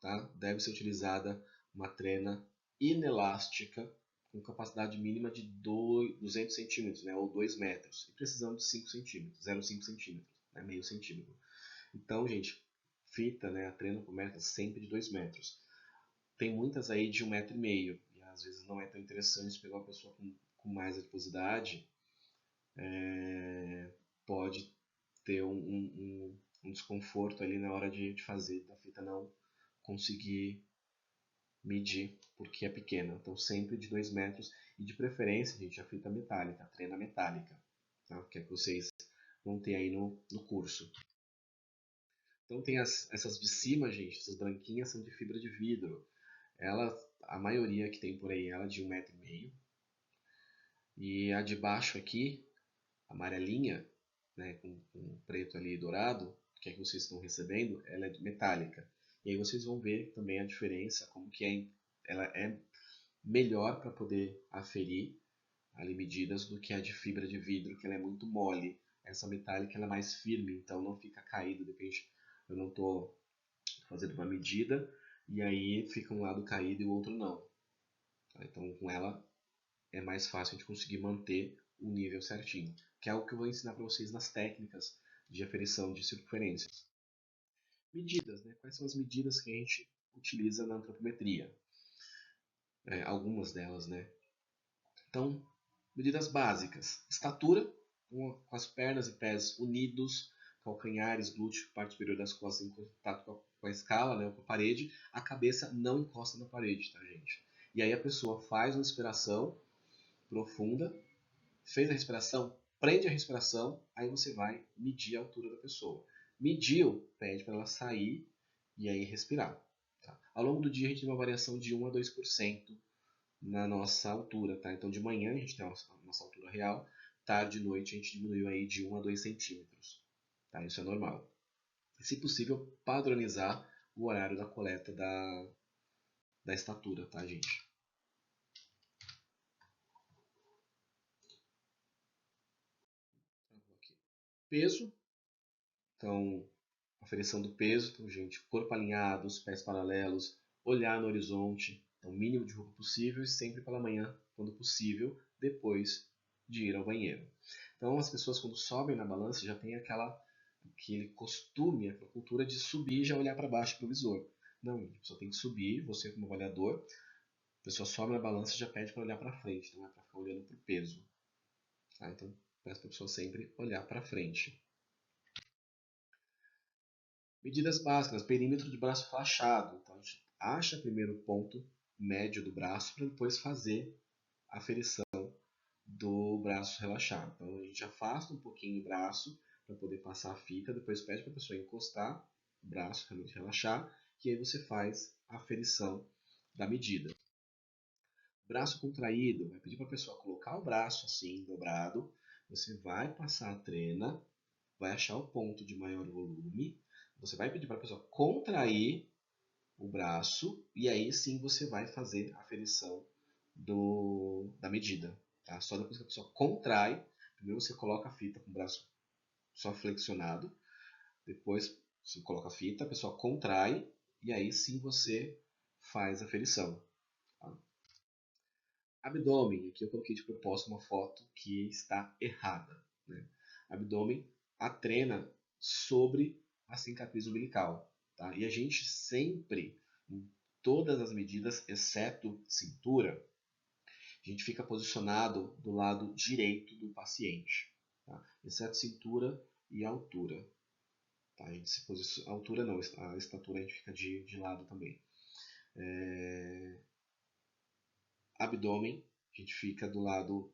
tá? Deve ser utilizada uma trena inelástica com capacidade mínima de 200 centímetros, né? Ou 2 metros, e precisão de 5 centímetros, 0,5 centímetros, né? Meio centímetro. Então, gente, fita, né? A trena antropométrica sempre de 2 metros. Tem muitas aí de 1,5 m, e às vezes não é tão interessante pegar uma pessoa com mais adiposidade, pode ter um desconforto ali na hora de fazer, da fita não conseguir medir, porque é pequena. Então sempre de 2 metros, e de preferência, gente, a fita metálica, a trena metálica, tá? Que é que vocês vão ter aí no curso. Então tem essas de cima, gente, essas branquinhas são de fibra de vidro. A maioria que tem por aí, ela é de 1,5 m. E a de baixo aqui, amarelinha, né, com preto ali dourado, que é que vocês estão recebendo, ela é metálica. E aí vocês vão ver também a diferença, como que ela é melhor para poder aferir ali medidas do que a de fibra de vidro, que ela é muito mole. Essa metálica ela é mais firme, então não fica caído. De repente eu não estou fazendo uma medida e aí fica um lado caído e o outro não. Então com ela é mais fácil a gente conseguir manter o nível certinho, que é o que eu vou ensinar para vocês nas técnicas de aferição de circunferências. Medidas, né? Quais são as medidas que a gente utiliza na antropometria? Algumas delas, né? Então, medidas básicas: estatura, com as pernas e pés unidos, calcanhares, glúteo, parte superior das costas em contato com a escala, né, com a parede, a cabeça não encosta na parede, tá, gente? E aí a pessoa faz uma inspiração profunda, fez a respiração, prende a respiração, aí você vai medir a altura da pessoa. Mediu, pede para ela sair e aí respirar. Tá? Ao longo do dia a gente tem uma variação de 1 a 2% na nossa altura. Tá? Então de manhã a gente tem a nossa altura real, tarde e noite a gente diminuiu aí de 1 a 2 centímetros. Tá? Isso é normal. E, se possível, padronizar o horário da coleta da estatura, tá, gente? Peso, Então, aferição do peso, então, gente, corpo alinhado, os pés paralelos, olhar no horizonte, então, o mínimo de roupa possível e sempre pela manhã, quando possível, depois de ir ao banheiro. Então, as pessoas quando sobem na balança já tem aquele costume, aquela cultura de subir e já olhar para baixo para o visor. Não, a pessoa tem que subir, você como avaliador, a pessoa sobe na balança e já pede para olhar para frente, não é para ficar olhando para o peso. Tá? Então, peço para a pessoa sempre olhar para frente. Medidas básicas, perímetro de braço relaxado. Então, a gente acha primeiro o ponto médio do braço para depois fazer a aferição do braço relaxado. Então, a gente afasta um pouquinho o braço para poder passar a fita, depois pede para a pessoa encostar o braço, realmente relaxar, e aí você faz a aferição da medida. Braço contraído, vai pedir para a pessoa colocar o braço assim, dobrado, você vai passar a trena, vai achar o ponto de maior volume, você vai pedir para a pessoa contrair o braço e aí sim você vai fazer a aferição da medida. Tá? Só depois que a pessoa contrai, primeiro você coloca a fita com o braço só flexionado, depois você coloca a fita, a pessoa contrai e aí sim você faz a aferição. Tá? Abdômen, aqui eu coloquei de propósito uma foto que está errada. Né? Abdômen, a trena sobre a cicatriz umbilical. Tá? E a gente sempre, em todas as medidas, exceto cintura, a gente fica posicionado do lado direito do paciente. Tá? Exceto cintura e altura. Tá? A gente se posiciona, a altura não, a estatura a gente fica de lado também. Abdômen, a gente fica do lado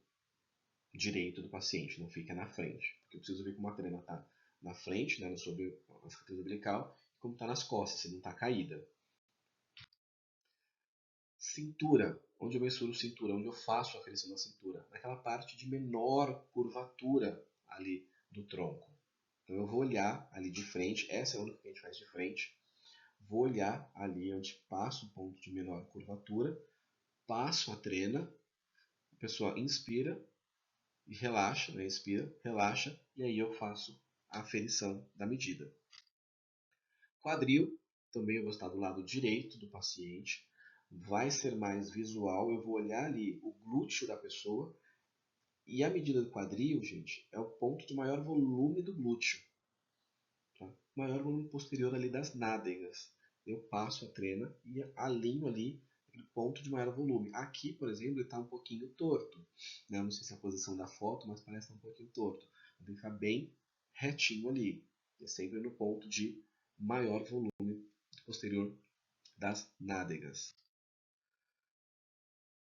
direito do paciente, não fica na frente. Porque eu preciso ver como a trena está na frente, né, sobre a cicatriz umbilical, e como está nas costas, se não está caída. Cintura, onde eu mensuro cintura, onde eu faço a aferição da cintura, naquela parte de menor curvatura ali do tronco. Então eu vou olhar ali de frente, essa é a única que a gente faz de frente, vou olhar ali onde passa o ponto de menor curvatura, passo a trena, a pessoa inspira e relaxa, né? Inspira, relaxa, e aí eu faço a aferição da medida. Quadril, também eu vou estar do lado direito do paciente, vai ser mais visual, eu vou olhar ali o glúteo da pessoa, e a medida do quadril, gente, é o ponto de maior volume do glúteo. Tá? Maior volume posterior ali das nádegas. Eu passo a trena e alinho ali o ponto de maior volume. Aqui, por exemplo, ele está um pouquinho torto. Né? Não sei se é a posição da foto, mas parece estar um pouquinho torto. Tem que ficar bem retinho ali. É sempre no ponto de maior volume posterior das nádegas.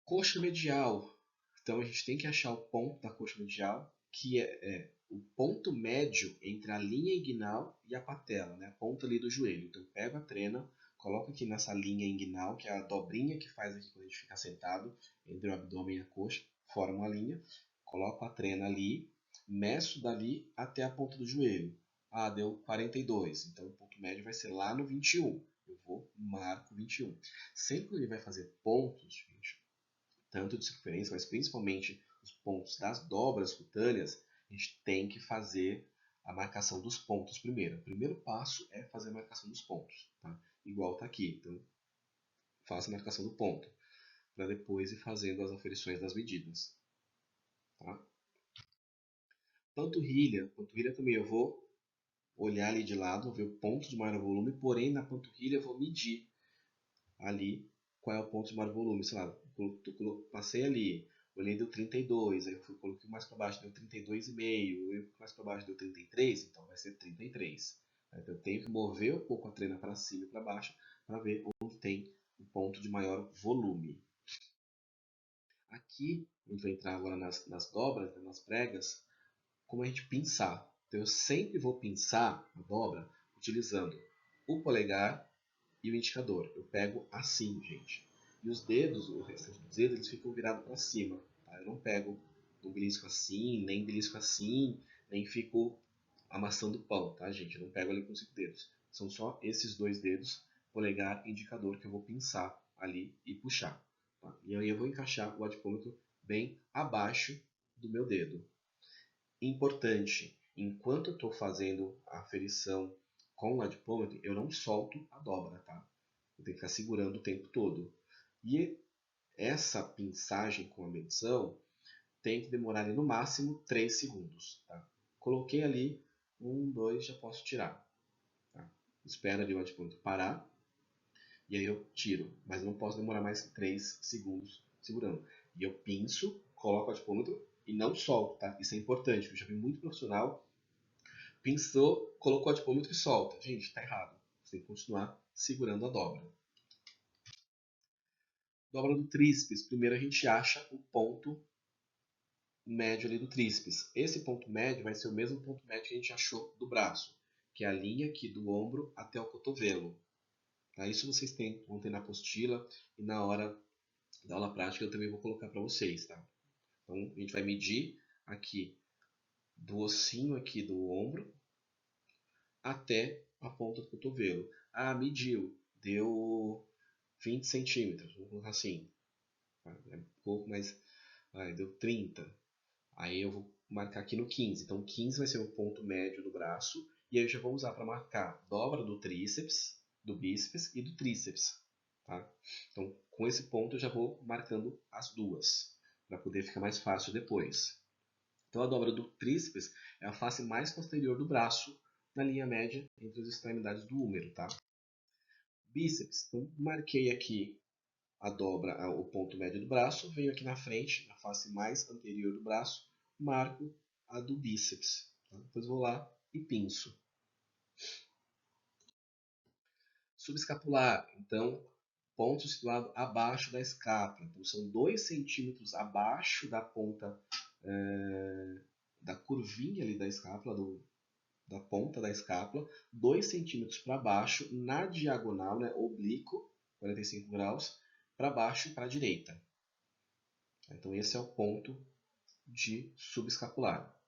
Coxa medial. Então a gente tem que achar o ponto da coxa medial, que é o ponto médio entre a linha inguinal e a patela, né? A ponta ali do joelho. Então eu pego a trena, coloco aqui nessa linha inguinal, que é a dobrinha que faz aqui quando a gente fica sentado, entre o abdômen e a coxa, forma uma linha. Coloco a trena ali, meço dali até a ponta do joelho. Ah, deu 42, então o ponto médio vai ser lá no 21. Eu vou, marco 21. Sempre que ele vai fazer pontos, gente, tanto de circunferência, mas principalmente os pontos das dobras cutâneas, a gente tem que fazer a marcação dos pontos primeiro. O primeiro passo é fazer a marcação dos pontos, tá? Igual está aqui. Então, faça a marcação do ponto, para depois ir fazendo as aferições das medidas. Tá? Panturrilha. Panturrilha também eu vou olhar ali de lado, ver o ponto de maior volume, porém na panturrilha eu vou medir ali qual é o ponto de maior volume. Sei lá, passei ali, olhei deu 32, aí eu coloquei mais para baixo, deu 32,5, eu mais para baixo deu 33, então vai ser 33. Então eu tenho que mover um pouco a trena para cima e para baixo para ver onde tem o ponto de maior volume. Aqui, a gente vai entrar agora nas dobras, nas pregas, como a gente pinçar. Então eu sempre vou pinçar a dobra utilizando o polegar e o indicador. Eu pego assim, gente. E os dedos, o restante dos dedos, eles ficam virados para cima. Tá? Eu não pego um belisco assim, nem belisco assim, nem fico amassando pão, tá, gente? Eu não pego ali com os 5 dedos. São só esses 2 dedos, polegar e indicador, que eu vou pinçar ali e puxar. Tá? E aí eu vou encaixar o adipômetro bem abaixo do meu dedo. Importante, enquanto eu estou fazendo a aferição com o adipômetro, eu não solto a dobra, tá? Eu tenho que ficar segurando o tempo todo. E essa pinçagem com a medição tem que demorar ali, no máximo 3 segundos. Tá? Coloquei ali, 1, 2, já posso tirar. Tá? Espero ali o adipômetro parar e aí eu tiro, mas não posso demorar mais que 3 segundos segurando. E eu pinço, coloco o adipômetro e não solto, tá? Isso é importante, eu já vi muito profissional, pinçou, colocou o adipômetro e solta. Gente, tá errado. Você tem que continuar segurando a dobra. Dobra do tríceps. Primeiro a gente acha o ponto médio ali do tríceps. Esse ponto médio vai ser o mesmo ponto médio que a gente achou do braço, que é a linha aqui do ombro até o cotovelo. Tá? Isso vocês vão ter na apostila e na hora da aula prática eu também vou colocar para vocês. Tá? Então a gente vai medir aqui do ossinho aqui do ombro até a ponta do cotovelo. Ah, mediu, deu 20 centímetros, vamos colocar assim. É um pouco mais, deu 30. Aí eu vou marcar aqui no 15. Então 15 vai ser o ponto médio do braço. E aí eu já vou usar para marcar dobra do tríceps, do bíceps e do tríceps. Tá? Então com esse ponto eu já vou marcando as duas, para poder ficar mais fácil depois. Então a dobra do tríceps é a face mais posterior do braço, na linha média entre as extremidades do húmero. Tá? Bíceps, então marquei aqui a dobra, o ponto médio do braço, venho aqui na frente, na face mais anterior do braço, marco a do bíceps. Tá? Depois vou lá e pinço. Subescapular, então, ponto situado abaixo da escápula. Então, são 2 centímetros abaixo da ponta, da curvinha ali da escápula, da ponta da escápula, 2 centímetros para baixo, na diagonal, né, oblíquo, 45 graus, para baixo e para a direita. Então, esse é o ponto de subescapular.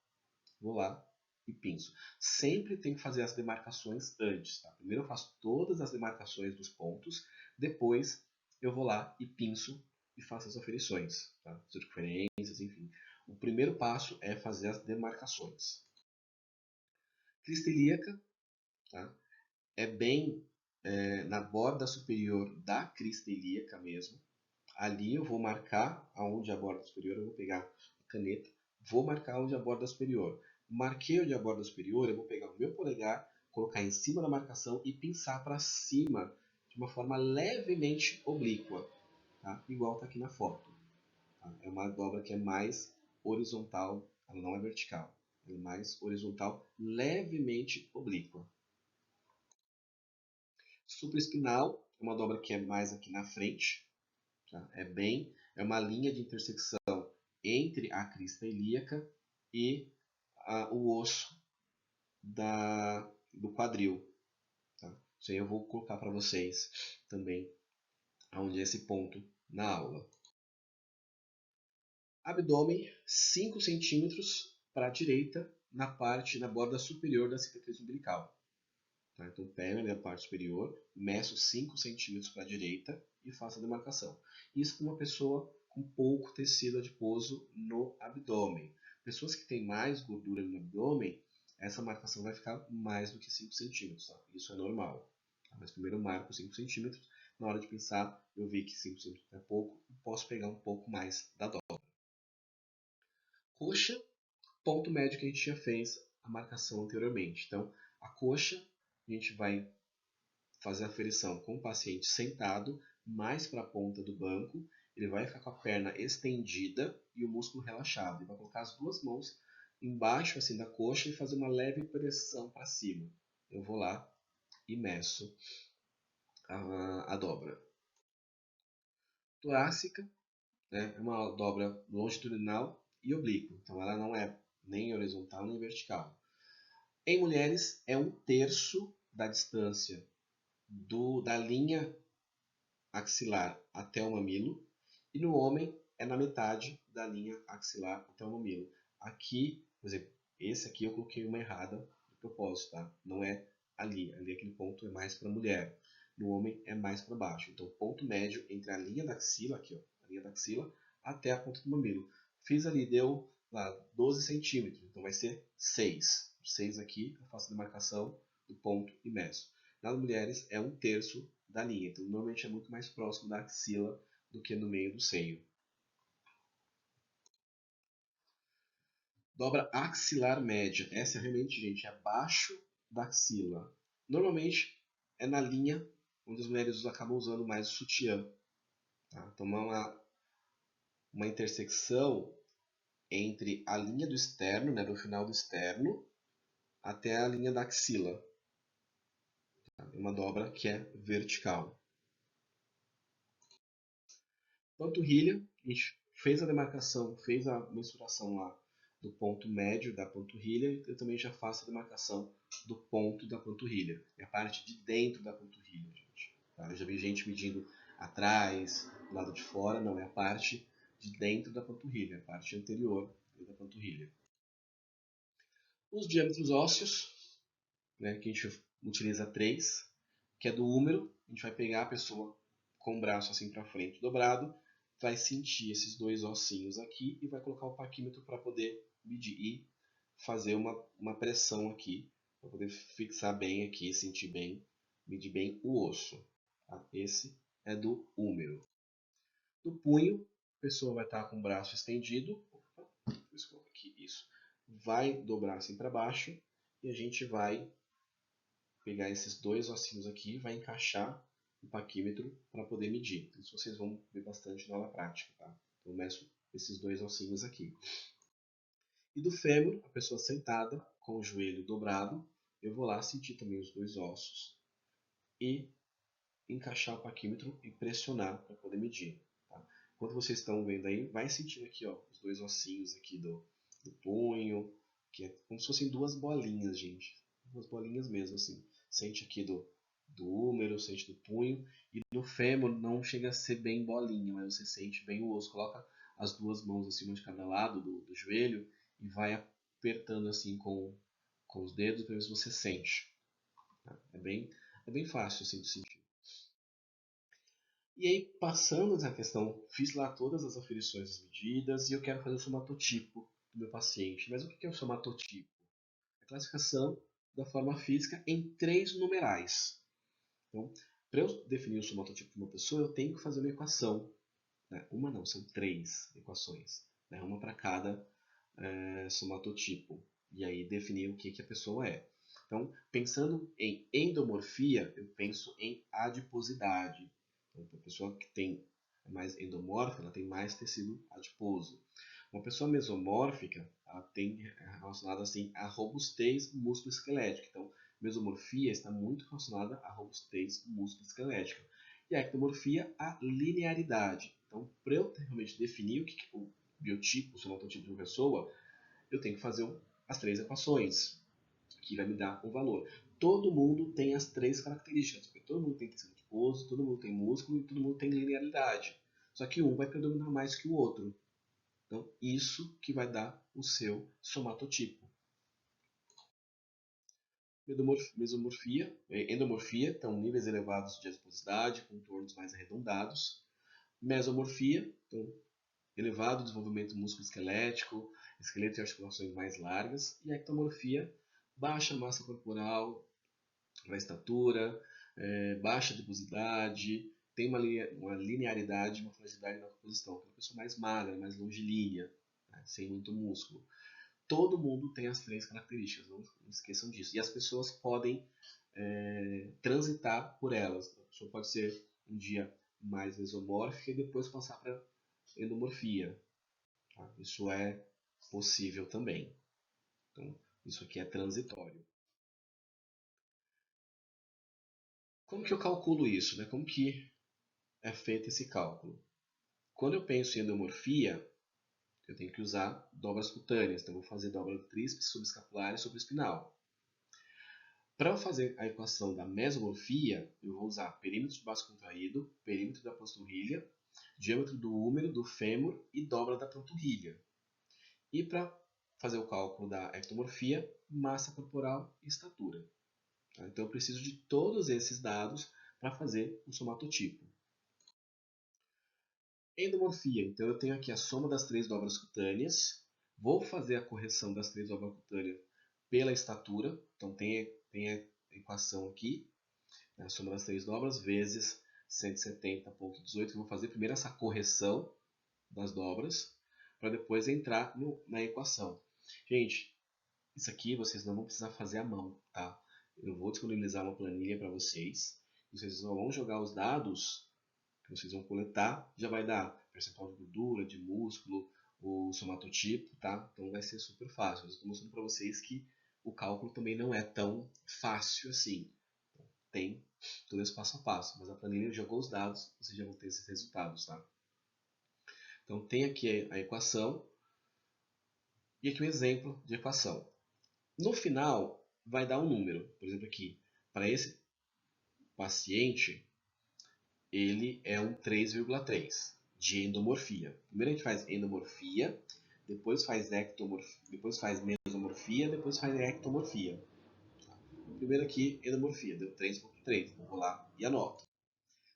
Vou lá e pinço. Sempre tem que fazer as demarcações antes. Tá? Primeiro eu faço todas as demarcações dos pontos, depois eu vou lá e pinço e faço as aferições, tá? Circunferências, enfim. O primeiro passo é fazer as demarcações. Crista ilíaca, tá? É bem na borda superior da crista ilíaca mesmo. Ali eu vou marcar aonde é a borda superior, eu vou pegar a caneta, vou marcar onde é a borda superior. Marquei onde é a borda superior, eu vou pegar o meu polegar, colocar em cima da marcação e pinçar para cima de uma forma levemente oblíqua, tá? Igual está aqui na foto. Tá? É uma dobra que é mais horizontal, ela não é vertical, ela é mais horizontal, levemente oblíqua. Supraespinal é uma dobra que é mais aqui na frente, tá? É uma linha de intersecção entre a crista ilíaca e o osso do quadril. Tá? Isso aí eu vou colocar para vocês também onde é esse ponto na aula. Abdômen 5 centímetros para a direita na borda superior da cicatriz umbilical. Tá? Então pego ali a parte superior, meço 5 centímetros para a direita e faço a demarcação. Isso para uma pessoa com pouco tecido adiposo no abdômen. Pessoas que têm mais gordura no abdômen, essa marcação vai ficar mais do que 5 centímetros. Tá? Isso é normal. Tá? Mas primeiro eu marco 5 centímetros. Na hora de pensar, eu vi que 5 centímetros é pouco, posso pegar um pouco mais da dobra. Coxa, ponto médio que a gente já fez a marcação anteriormente. Então, a coxa, a gente vai fazer a aferição com o paciente sentado, mais para a ponta do banco. Ele vai ficar com a perna estendida e o músculo relaxado. Ele vai colocar as duas mãos embaixo assim da coxa e fazer uma leve pressão para cima. Eu vou lá e meço a dobra. Torácica, né, é uma dobra longitudinal e oblíqua. Então ela não é nem horizontal nem vertical. Em mulheres é 1/3 da distância da linha axilar até o mamilo, e no homem é na metade da linha axilar até o mamilo. Aqui, por exemplo, esse aqui eu coloquei uma errada de propósito, tá? Não é ali, aquele ponto é mais para a mulher. No homem é mais para baixo. Então, ponto médio entre a linha da axila, aqui, ó, a linha da axila, até a ponta do mamilo. Fiz ali, deu lá, 12 centímetros, então vai ser 6. 6 aqui, eu faço a demarcação do ponto e meço. Nas mulheres é 1/3 da linha, então normalmente é muito mais próximo da axila do que no meio do seio. Dobra axilar média. Essa realmente, gente, é abaixo da axila. Normalmente é na linha onde as mulheres acabam usando mais o sutiã. Tá? Então uma intersecção entre a linha do externo, né, do final do externo, até a linha da axila. Tá? Uma dobra que é vertical. Panturrilha, a gente fez a demarcação, fez a mensuração lá do ponto médio da panturrilha, eu também já faço a demarcação do ponto da panturrilha. É a parte de dentro da panturrilha, gente. Tá? Eu já vi gente medindo atrás, do lado de fora, não, é a parte de dentro da panturrilha, a parte anterior da panturrilha. Os diâmetros ósseos, né, que a gente utiliza 3, que é do húmero, a gente vai pegar a pessoa com o braço assim para frente dobrado, vai sentir esses 2 ossinhos aqui e vai colocar o paquímetro para poder medir e fazer uma pressão aqui, para poder fixar bem aqui, sentir bem, medir bem o osso. Tá? Esse é do húmero. Do punho, a pessoa vai estar com o braço estendido, aqui, isso, vai dobrar assim para baixo e a gente vai pegar esses 2 ossinhos aqui, vai encaixar o paquímetro para poder medir. Isso vocês vão ver bastante na aula prática, tá? Então eu meço esses 2 ossinhos aqui. E do fêmur, a pessoa sentada, com o joelho dobrado, eu vou lá sentir também os 2 ossos e encaixar o paquímetro e pressionar para poder medir. Tá? Enquanto vocês estão vendo aí, vai sentindo aqui ó, os 2 ossinhos aqui do punho, que é como se fossem 2 bolinhas, gente. 2 bolinhas mesmo, assim. Sente aqui do húmero, sente do punho. E no fêmur não chega a ser bem bolinha, mas você sente bem o osso. Coloca as 2 mãos acima de cada lado do joelho e vai apertando assim com os dedos para ver se você sente. Tá? É bem fácil assim, de sentir. E aí, passando essa questão, fiz lá todas as aferições das medidas e eu quero fazer o somatotipo do meu paciente. Mas o que é o somatotipo? A classificação da forma física em 3 numerais. Então, para eu definir o somatotipo de uma pessoa, eu tenho que fazer uma equação. Né? Uma não, são 3 equações. Né? Uma para cada somatotipo. E aí definir o que a pessoa é. Então, pensando em endomorfia, eu penso em adiposidade. Então, a pessoa que tem mais endomórfica, ela tem mais tecido adiposo. Uma pessoa mesomórfica, ela tem relacionada assim a robustez músculo-esquelética. Então, mesomorfia está muito relacionada à robustez músculo-esquelética. E a ectomorfia, a linearidade. Então, para eu realmente definir o que o biotipo, o somatotipo de uma pessoa, eu tenho que fazer as 3 equações, que vai me dar um valor. Todo mundo tem as 3 características, porque todo mundo tem tecido adiposo, todo mundo tem músculo e todo mundo tem linearidade. Só que um vai predominar mais que o outro. Então, isso que vai dar o seu somatotipo. Mesomorfia, endomorfia, então níveis elevados de adiposidade, contornos mais arredondados. Mesomorfia, então elevado desenvolvimento músculo-esquelético, esqueleto e articulações mais largas. E a ectomorfia, baixa massa corporal, na estatura, baixa adiposidade, tem uma linearidade, uma fragilidade na composição. É uma pessoa mais magra, mais longilínea, né, sem muito músculo. Todo mundo tem as 3 características, não esqueçam disso. E as pessoas podem transitar por elas. A pessoa pode ser um dia mais mesomórfica e depois passar para endomorfia. Tá? Isso é possível também. Então, isso aqui é transitório. Como que eu calculo isso? Né? Como que é feito esse cálculo? Quando eu penso em endomorfia, eu tenho que usar dobras cutâneas. Então, eu vou fazer dobra do tríceps, subescapular e supraespinal. Para eu fazer a equação da mesomorfia, eu vou usar perímetro de baço contraído, perímetro da panturrilha, diâmetro do húmero, do fêmur e dobra da panturrilha. E para fazer o cálculo da ectomorfia, massa corporal e estatura. Tá? Então eu preciso de todos esses dados para fazer o somatotipo. Endomorfia, então eu tenho aqui a soma das 3 dobras cutâneas, Vou fazer a correção das 3 dobras cutâneas pela estatura. Então tem a equação aqui, a soma das 3 dobras vezes 170,18. Eu vou fazer primeiro essa correção das dobras, para depois entrar na equação. Gente, isso aqui vocês não vão precisar fazer à mão, tá? Eu vou disponibilizar uma planilha para vocês. Vocês só vão jogar os dados que vocês vão coletar. Já vai dar percentual de gordura, de músculo, o somatotipo, tá? Então vai ser super fácil. Eu estou mostrando para vocês que o cálculo também não é tão fácil assim. Tem todo esse passo a passo, mas a planilha jogou os dados, vocês já vão ter esses resultados, tá? Então tem aqui a equação e aqui um exemplo de equação. No final vai dar um número, por exemplo aqui, para esse paciente, ele é um 3,3 de endomorfia. Primeiro a gente faz endomorfia, depois faz ectomorfia, depois faz mesomorfia, depois faz ectomorfia. Primeiro aqui, endomorfia, deu 3,3. Então vou lá e anoto.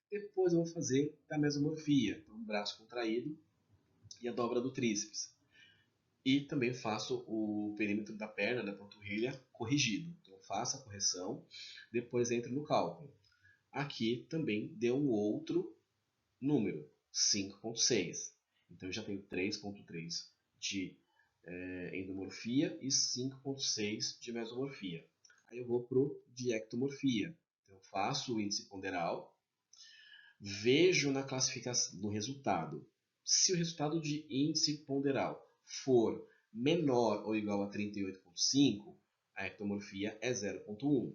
Depois eu vou fazer a mesomorfia, então braço contraído e a dobra do tríceps. E também faço o perímetro da perna, da panturrilha, corrigido. Então faço a correção, depois entro no cálculo. Aqui também deu um outro número, 5,6. Então eu já tenho 3,3 de endomorfia e 5,6 de mesomorfia. Aí eu vou para o de ectomorfia. Então eu faço o índice ponderal, vejo na classificação do resultado. Se o resultado de índice ponderal for menor ou igual a 38,5, a ectomorfia é 0,1.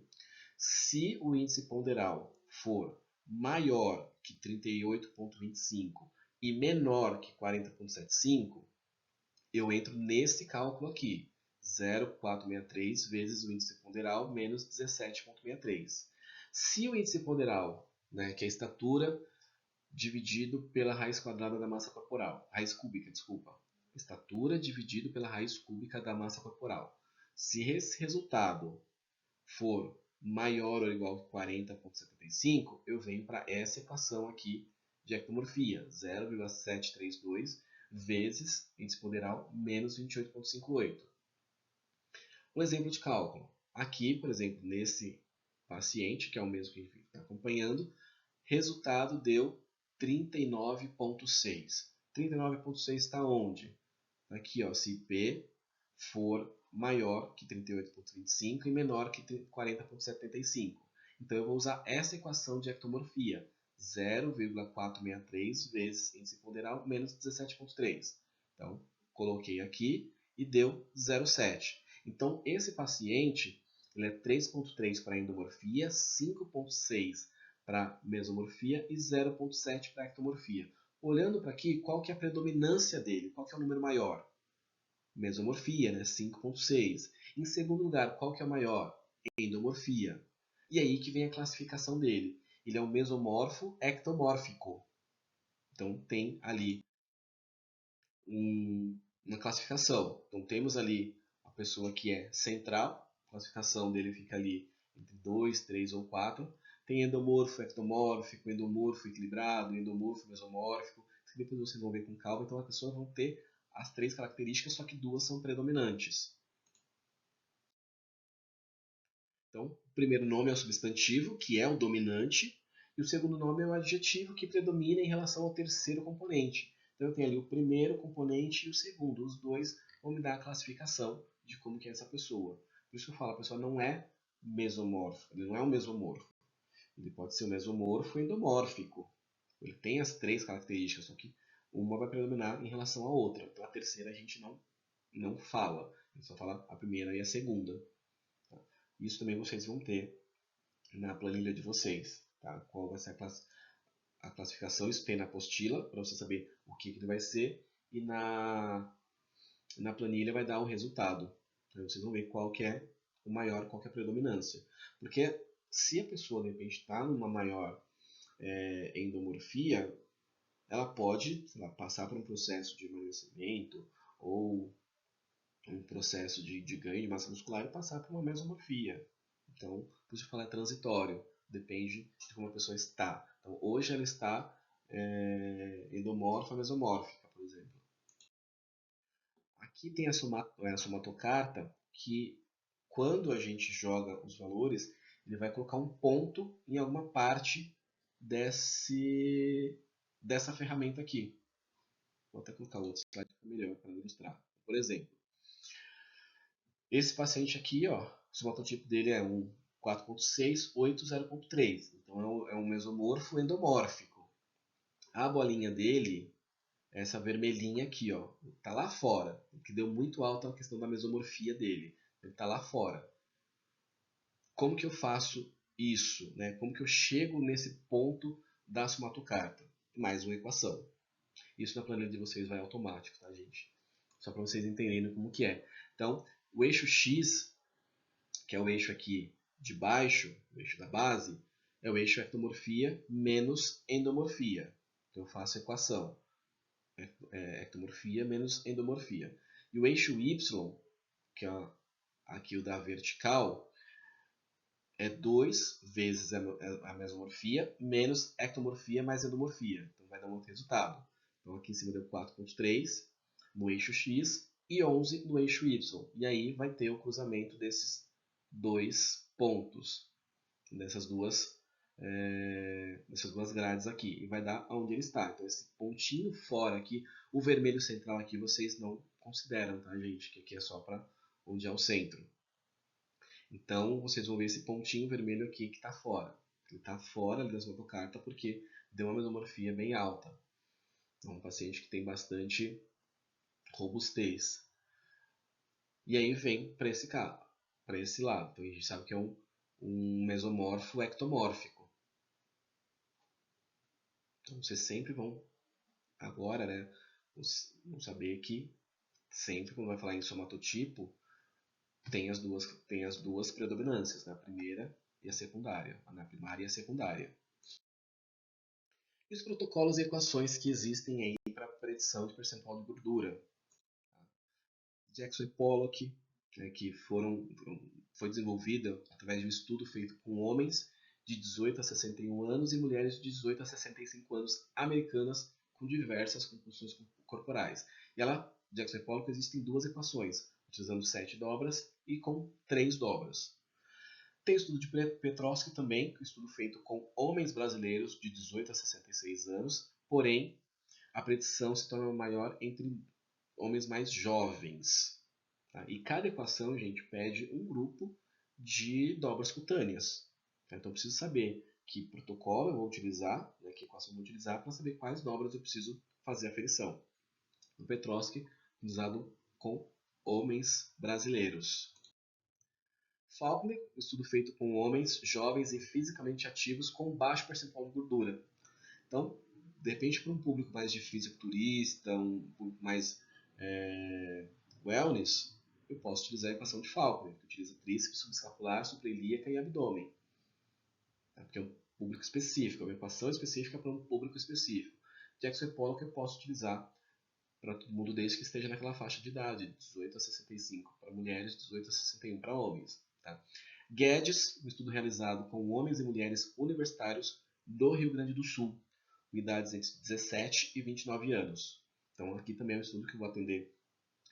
Se o índice ponderal for maior que 38,25 e menor que 40,75, eu entro nesse cálculo aqui, 0,463 vezes o índice ponderal menos 17,63. Se o índice ponderal, né, que é a estatura dividido pela raiz quadrada da massa corporal, raiz cúbica, desculpa, estatura dividido pela raiz cúbica da massa corporal. Se esse resultado for maior ou igual a 40,75, eu venho para essa equação aqui de ectomorfia, 0,732 vezes índice ponderal menos 28,58. Um exemplo de cálculo. Aqui, por exemplo, nesse paciente, que é o mesmo que a gente está acompanhando, resultado deu 39,6. 39,6 está onde? Aqui, ó, se P for maior que 38,25 e menor que 40,75. Então eu vou usar essa equação de ectomorfia, 0,463 vezes índice ponderal menos 17,3. Então coloquei aqui e deu 0,7. Então esse paciente ele é 3,3 para endomorfia, 5,6 para mesomorfia e 0,7 para ectomorfia. Olhando para aqui, qual que é a predominância dele? Qual que é o número maior? Mesomorfia, né? 5,6. Em segundo lugar, qual que é o maior? Endomorfia. E aí que vem a classificação dele. Ele é um mesomorfo ectomórfico. Então tem ali uma classificação. Então temos ali a pessoa que é central, a classificação dele fica ali entre 2, 3 ou 4. Tem endomorfo ectomórfico, endomorfo equilibrado, endomorfo mesomórfico. Isso depois vocês vão ver com calma. Então as pessoas vão ter as 3 características, só que 2 são predominantes. Então, o primeiro nome é o substantivo, que é o dominante, e o segundo nome é o adjetivo, que predomina em relação ao terceiro componente. Então, eu tenho ali o primeiro componente e o segundo. Os dois vão me dar a classificação de como que é essa pessoa. Por isso que eu falo, a pessoa não é mesomorfo, ele não é um mesomorfo. Ele pode ser um mesomorfo endomórfico. Ele tem as 3 características, só que uma vai predominar em relação à outra. Então, a terceira a gente não fala. A gente só fala a primeira e a segunda. Isso também vocês vão ter na planilha de vocês, tá? Qual vai ser a classificação, isso tem na apostila, para você saber o que ele vai ser, e na planilha vai dar o resultado. Então vocês vão ver qual que é o maior, qual que é a predominância. Porque se a pessoa, de repente, está numa maior endomorfia, ela pode, sei lá, passar por um processo de emagrecimento ou um processo de ganho de massa muscular e passar por uma mesomorfia. Então, por isso que fala é transitório, depende de como a pessoa está. Então, hoje ela está endomorfa, mesomórfica, por exemplo. Aqui tem a somatocarta, que quando a gente joga os valores, ele vai colocar um ponto em alguma parte dessa ferramenta aqui. Vou até colocar outro slide que é melhor para ilustrar. Por exemplo, esse paciente aqui, ó, o somatotipo dele é um 4.6, 8, 0.3. Então é um mesomorfo endomórfico. A bolinha dele é essa vermelhinha aqui, ó, tá lá fora, que deu muito alta a questão da mesomorfia dele. Ele tá lá fora. Como que eu faço isso, né? Como que eu chego nesse ponto da somatocarta? Mais uma equação. Isso na planilha de vocês vai automático, tá, gente? Só para vocês entenderem como que é. Então, o eixo X, que é o eixo aqui de baixo, o eixo da base, é o eixo ectomorfia menos endomorfia. Então, eu faço a equação. Ectomorfia menos endomorfia. E o eixo Y, que é aqui o da vertical, é 2 vezes a mesomorfia menos ectomorfia mais endomorfia. Então vai dar um outro resultado. Então aqui em cima deu 4.3 no eixo X e 11 no eixo Y. E aí vai ter o cruzamento desses dois pontos, dessas duas grades aqui. E vai dar onde ele está. Então esse pontinho fora aqui, o vermelho central aqui vocês não consideram, tá, gente? Que aqui é só para onde é o centro. Então, vocês vão ver esse pontinho vermelho aqui que está fora. Ele está fora da somatocarta porque deu uma mesomorfia bem alta. É um paciente que tem bastante robustez. E aí vem para esse lado. Então, a gente sabe que é um mesomorfo ectomórfico. Então, vocês sempre vão, agora, né, vão saber que sempre quando vai falar em somatotipo, tem as duas predominâncias, né? A primeira e a secundária, na primária e a secundária. E os protocolos e equações que existem aí para predição de percentual de gordura. Jackson e Pollock, que foi desenvolvida através de um estudo feito com homens de 18 a 61 anos e mulheres de 18 a 65 anos americanas com diversas composições corporais. E Jackson e Pollock, existem duas equações, utilizando 7 dobras e com 3 dobras. Tem o estudo de Petrosky também, um estudo feito com homens brasileiros de 18 a 66 anos, porém a predição se torna maior entre homens mais jovens. Tá? E cada equação, gente, pede um grupo de dobras cutâneas. Tá? Então eu preciso saber que protocolo eu vou utilizar, né, que equação eu vou utilizar para saber quais dobras eu preciso fazer a aferição. O Petrosky, usado com homens brasileiros. Faulkner, estudo feito com homens jovens e fisicamente ativos com baixo percentual de gordura. Então, de repente, para um público mais de fisiculturista, um público mais wellness, eu posso utilizar a equação de Faulkner, que utiliza tríceps, subescapular, suprailíaca e abdômen. Porque é um público específico, é uma equação específica para um público específico. Jackson e Pollock eu posso utilizar para todo mundo desde que esteja naquela faixa de idade, 18 a 65 para mulheres, 18 a 61 para homens. Tá? Guedes, um estudo realizado com homens e mulheres universitários do Rio Grande do Sul, com idades entre 17 e 29 anos. Então aqui também é um estudo que eu vou atender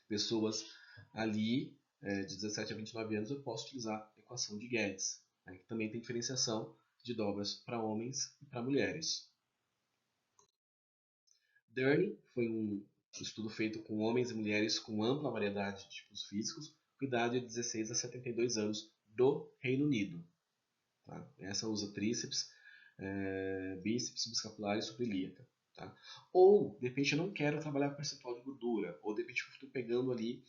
pessoas ali de 17 a 29 anos, eu posso utilizar a equação de Guedes, né, que também tem diferenciação de dobras para homens e para mulheres. Durney foi um estudo feito com homens e mulheres com ampla variedade de tipos físicos, com idade de 16 a 72 anos, do Reino Unido. Tá? Essa usa tríceps, bíceps, subescapular e suprailíaca. Tá? Ou, de repente, eu não quero trabalhar com percentual de gordura, ou de repente eu estou pegando ali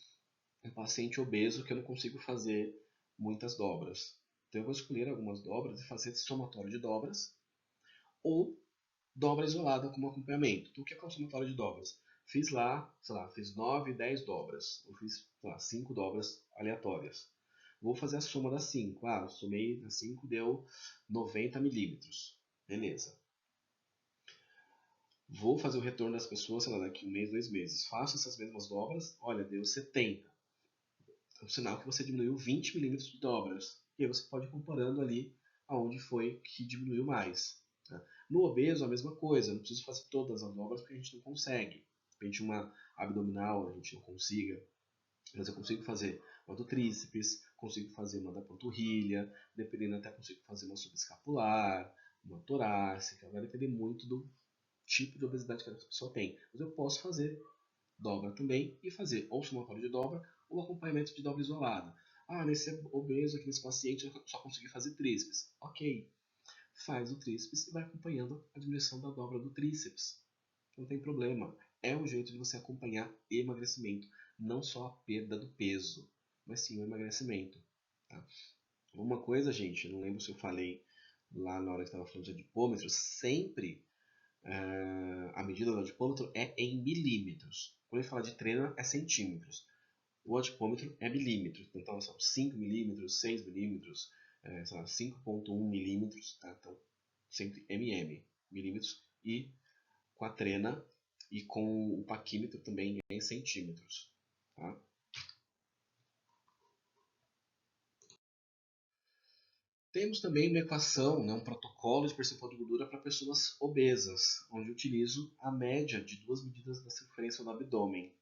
um paciente obeso que eu não consigo fazer muitas dobras. Então eu vou escolher algumas dobras e fazer somatório de dobras, ou dobra isolada como acompanhamento. Então o que é o somatório de dobras? Fiz lá, sei lá, fiz 9, 10 dobras, ou fiz, sei lá, 5 dobras aleatórias. Vou fazer a soma das 5. Ah, eu somei das 5, deu 90 milímetros. Beleza. Vou fazer o retorno das pessoas, sei lá, daqui 1 mês, 2 meses. Faço essas mesmas dobras, olha, deu 70. É um sinal que você diminuiu 20 milímetros de dobras. E aí você pode ir comparando ali aonde foi que diminuiu mais. Tá? No obeso, a mesma coisa. Não preciso fazer todas as dobras porque a gente não consegue. De repente, uma abdominal a gente não consiga Mas eu consigo fazer uma do tríceps, consigo fazer uma da panturrilha, dependendo até consigo fazer uma subescapular, uma torácica, vai depender muito do tipo de obesidade que a pessoa tem. Mas eu posso fazer dobra também e fazer ou somatório de dobra ou acompanhamento de dobra isolada. Ah, nesse obeso aqui, nesse paciente, eu só consegui fazer tríceps. Ok, faz o tríceps e vai acompanhando a diminuição da dobra do tríceps. Não tem problema. É um jeito de você acompanhar emagrecimento, não só a perda do peso, mas sim o emagrecimento. Tá? Uma coisa, gente, eu não lembro se eu falei lá na hora que estava falando de adipômetro, sempre a medida do adipômetro é em milímetros. Quando a gente fala de treino, é centímetros. O adipômetro é milímetros. Então, são 5 milímetros, 6 milímetros, 5,1 milímetros. Tá? Então, sempre milímetros. E com a trena e com o paquímetro também é em centímetros. Tá? Temos também uma equação, né, um protocolo de percentual de gordura para pessoas obesas, onde eu utilizo a média de duas medidas da circunferência do abdômen.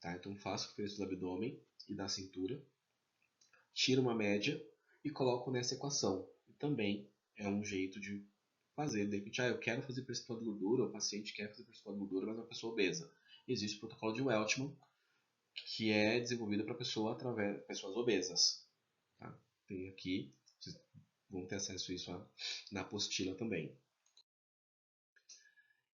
Tá? Então faço a circunferência do abdômen e da cintura, tiro uma média e coloco nessa equação. E também é um jeito de fazer, de repente, eu quero fazer percentual de gordura, o paciente quer fazer percentual de gordura, mas é uma pessoa obesa. Existe o protocolo de Welchman, que é desenvolvido para pessoas obesas. Tá? Tem aqui, vocês vão ter acesso a isso na apostila também.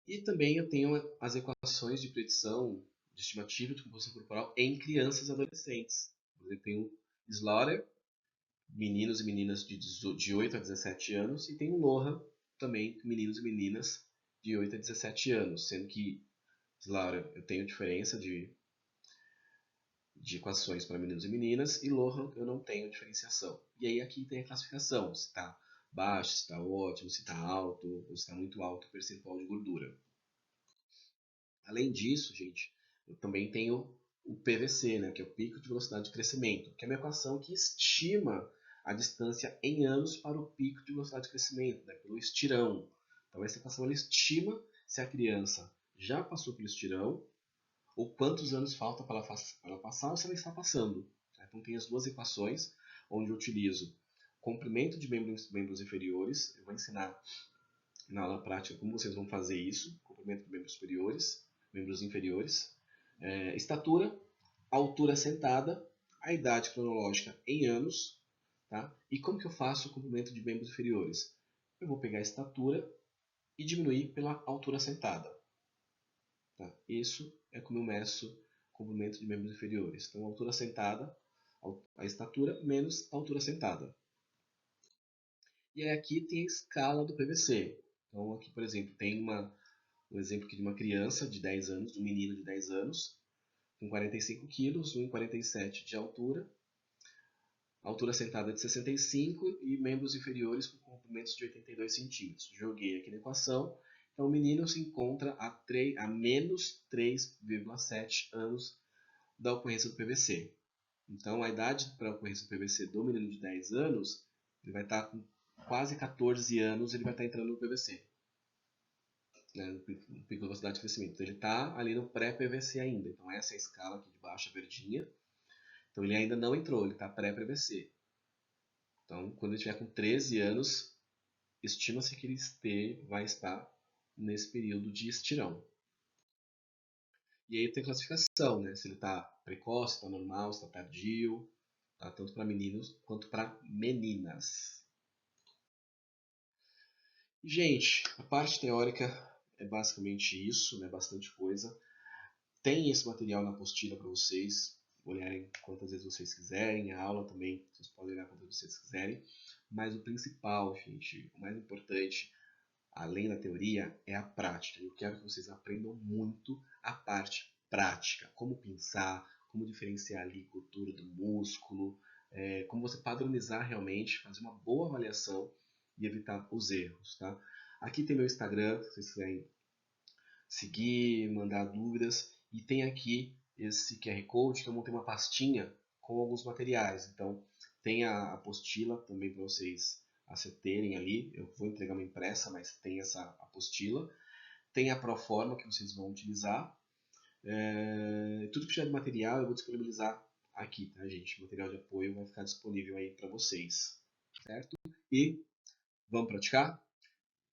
E também eu tenho as equações de predição de estimativa de composição corporal em crianças e adolescentes. Eu tenho Slaughter, meninos e meninas de 8 a 17 anos, e tem o Lohan, também meninos e meninas de 8 a 17 anos, sendo que Slaughter eu tenho diferença de equações para meninos e meninas, e Lohan eu não tenho diferenciação. E aí aqui tem a classificação, se está baixo, se está ótimo, se está alto, ou se está muito alto o percentual de gordura. Além disso, gente, eu também tenho o PVC, né, que é o pico de velocidade de crescimento, que é uma equação que estima a distância em anos para o pico de velocidade de crescimento, né, pelo estirão. Então essa equação ela estima se a criança já passou pelo estirão ou quantos anos falta para ela passar ou se ela está passando. Então tem as duas equações, onde eu utilizo comprimento de membros inferiores. Eu vou ensinar na aula prática como vocês vão fazer isso, comprimento de membros inferiores, estatura, altura sentada, a idade cronológica em anos, tá? E como que eu faço o comprimento de membros inferiores? Eu vou pegar a estatura e diminuir pela altura sentada. Tá? Isso é como eu meço o comprimento de membros inferiores. Então, altura sentada, a estatura menos a altura sentada. E aí aqui tem a escala do PVC. Então, aqui, por exemplo, tem um exemplo aqui de uma criança de 10 anos, de um menino de 10 anos, com 45 quilos, 1,47 de altura sentada de 65 e membros inferiores com comprimentos de 82 centímetros. Joguei aqui na equação. Então, o menino se encontra a menos 3,7 anos da ocorrência do PVC. Então, a idade para a ocorrência do PVC do menino de 10 anos, ele vai estar com quase 14 anos, ele vai estar entrando no PVC. Né, no pico de velocidade de crescimento. Então, ele está ali no pré-PVC ainda. Então, essa é a escala aqui de baixo, verdinha. Então, ele ainda não entrou, ele está pré-PVC. Então, quando ele estiver com 13 anos, estima-se que ele vai estar nesse período de estirão. E aí tem classificação, né? Se ele está precoce, está normal, se está tardio, tá? Tanto para meninos quanto para meninas. Gente, a parte teórica é basicamente isso, né? Bastante coisa. Tem esse material na apostila para vocês olharem quantas vezes vocês quiserem. A aula também, vocês podem olhar quantas vezes vocês quiserem. Mas o principal, gente, o mais importante, além da teoria, é a prática. Eu quero que vocês aprendam muito a parte prática. Como pensar, como diferenciar ali cultura do músculo, como você padronizar realmente, fazer uma boa avaliação e evitar os erros. Tá? Aqui tem meu Instagram, se vocês quiserem seguir, mandar dúvidas. E tem aqui esse QR Code que eu montei uma pastinha com alguns materiais. Então tem a apostila também para vocês terem ali. Eu vou entregar uma impressa, mas tem essa apostila. Tem a Proforma que vocês vão utilizar. Tudo que tiver de material eu vou disponibilizar aqui, tá, gente? O material de apoio vai ficar disponível aí para vocês, certo? E vamos praticar?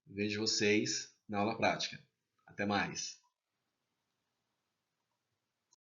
Vejo vocês na aula prática. Até mais!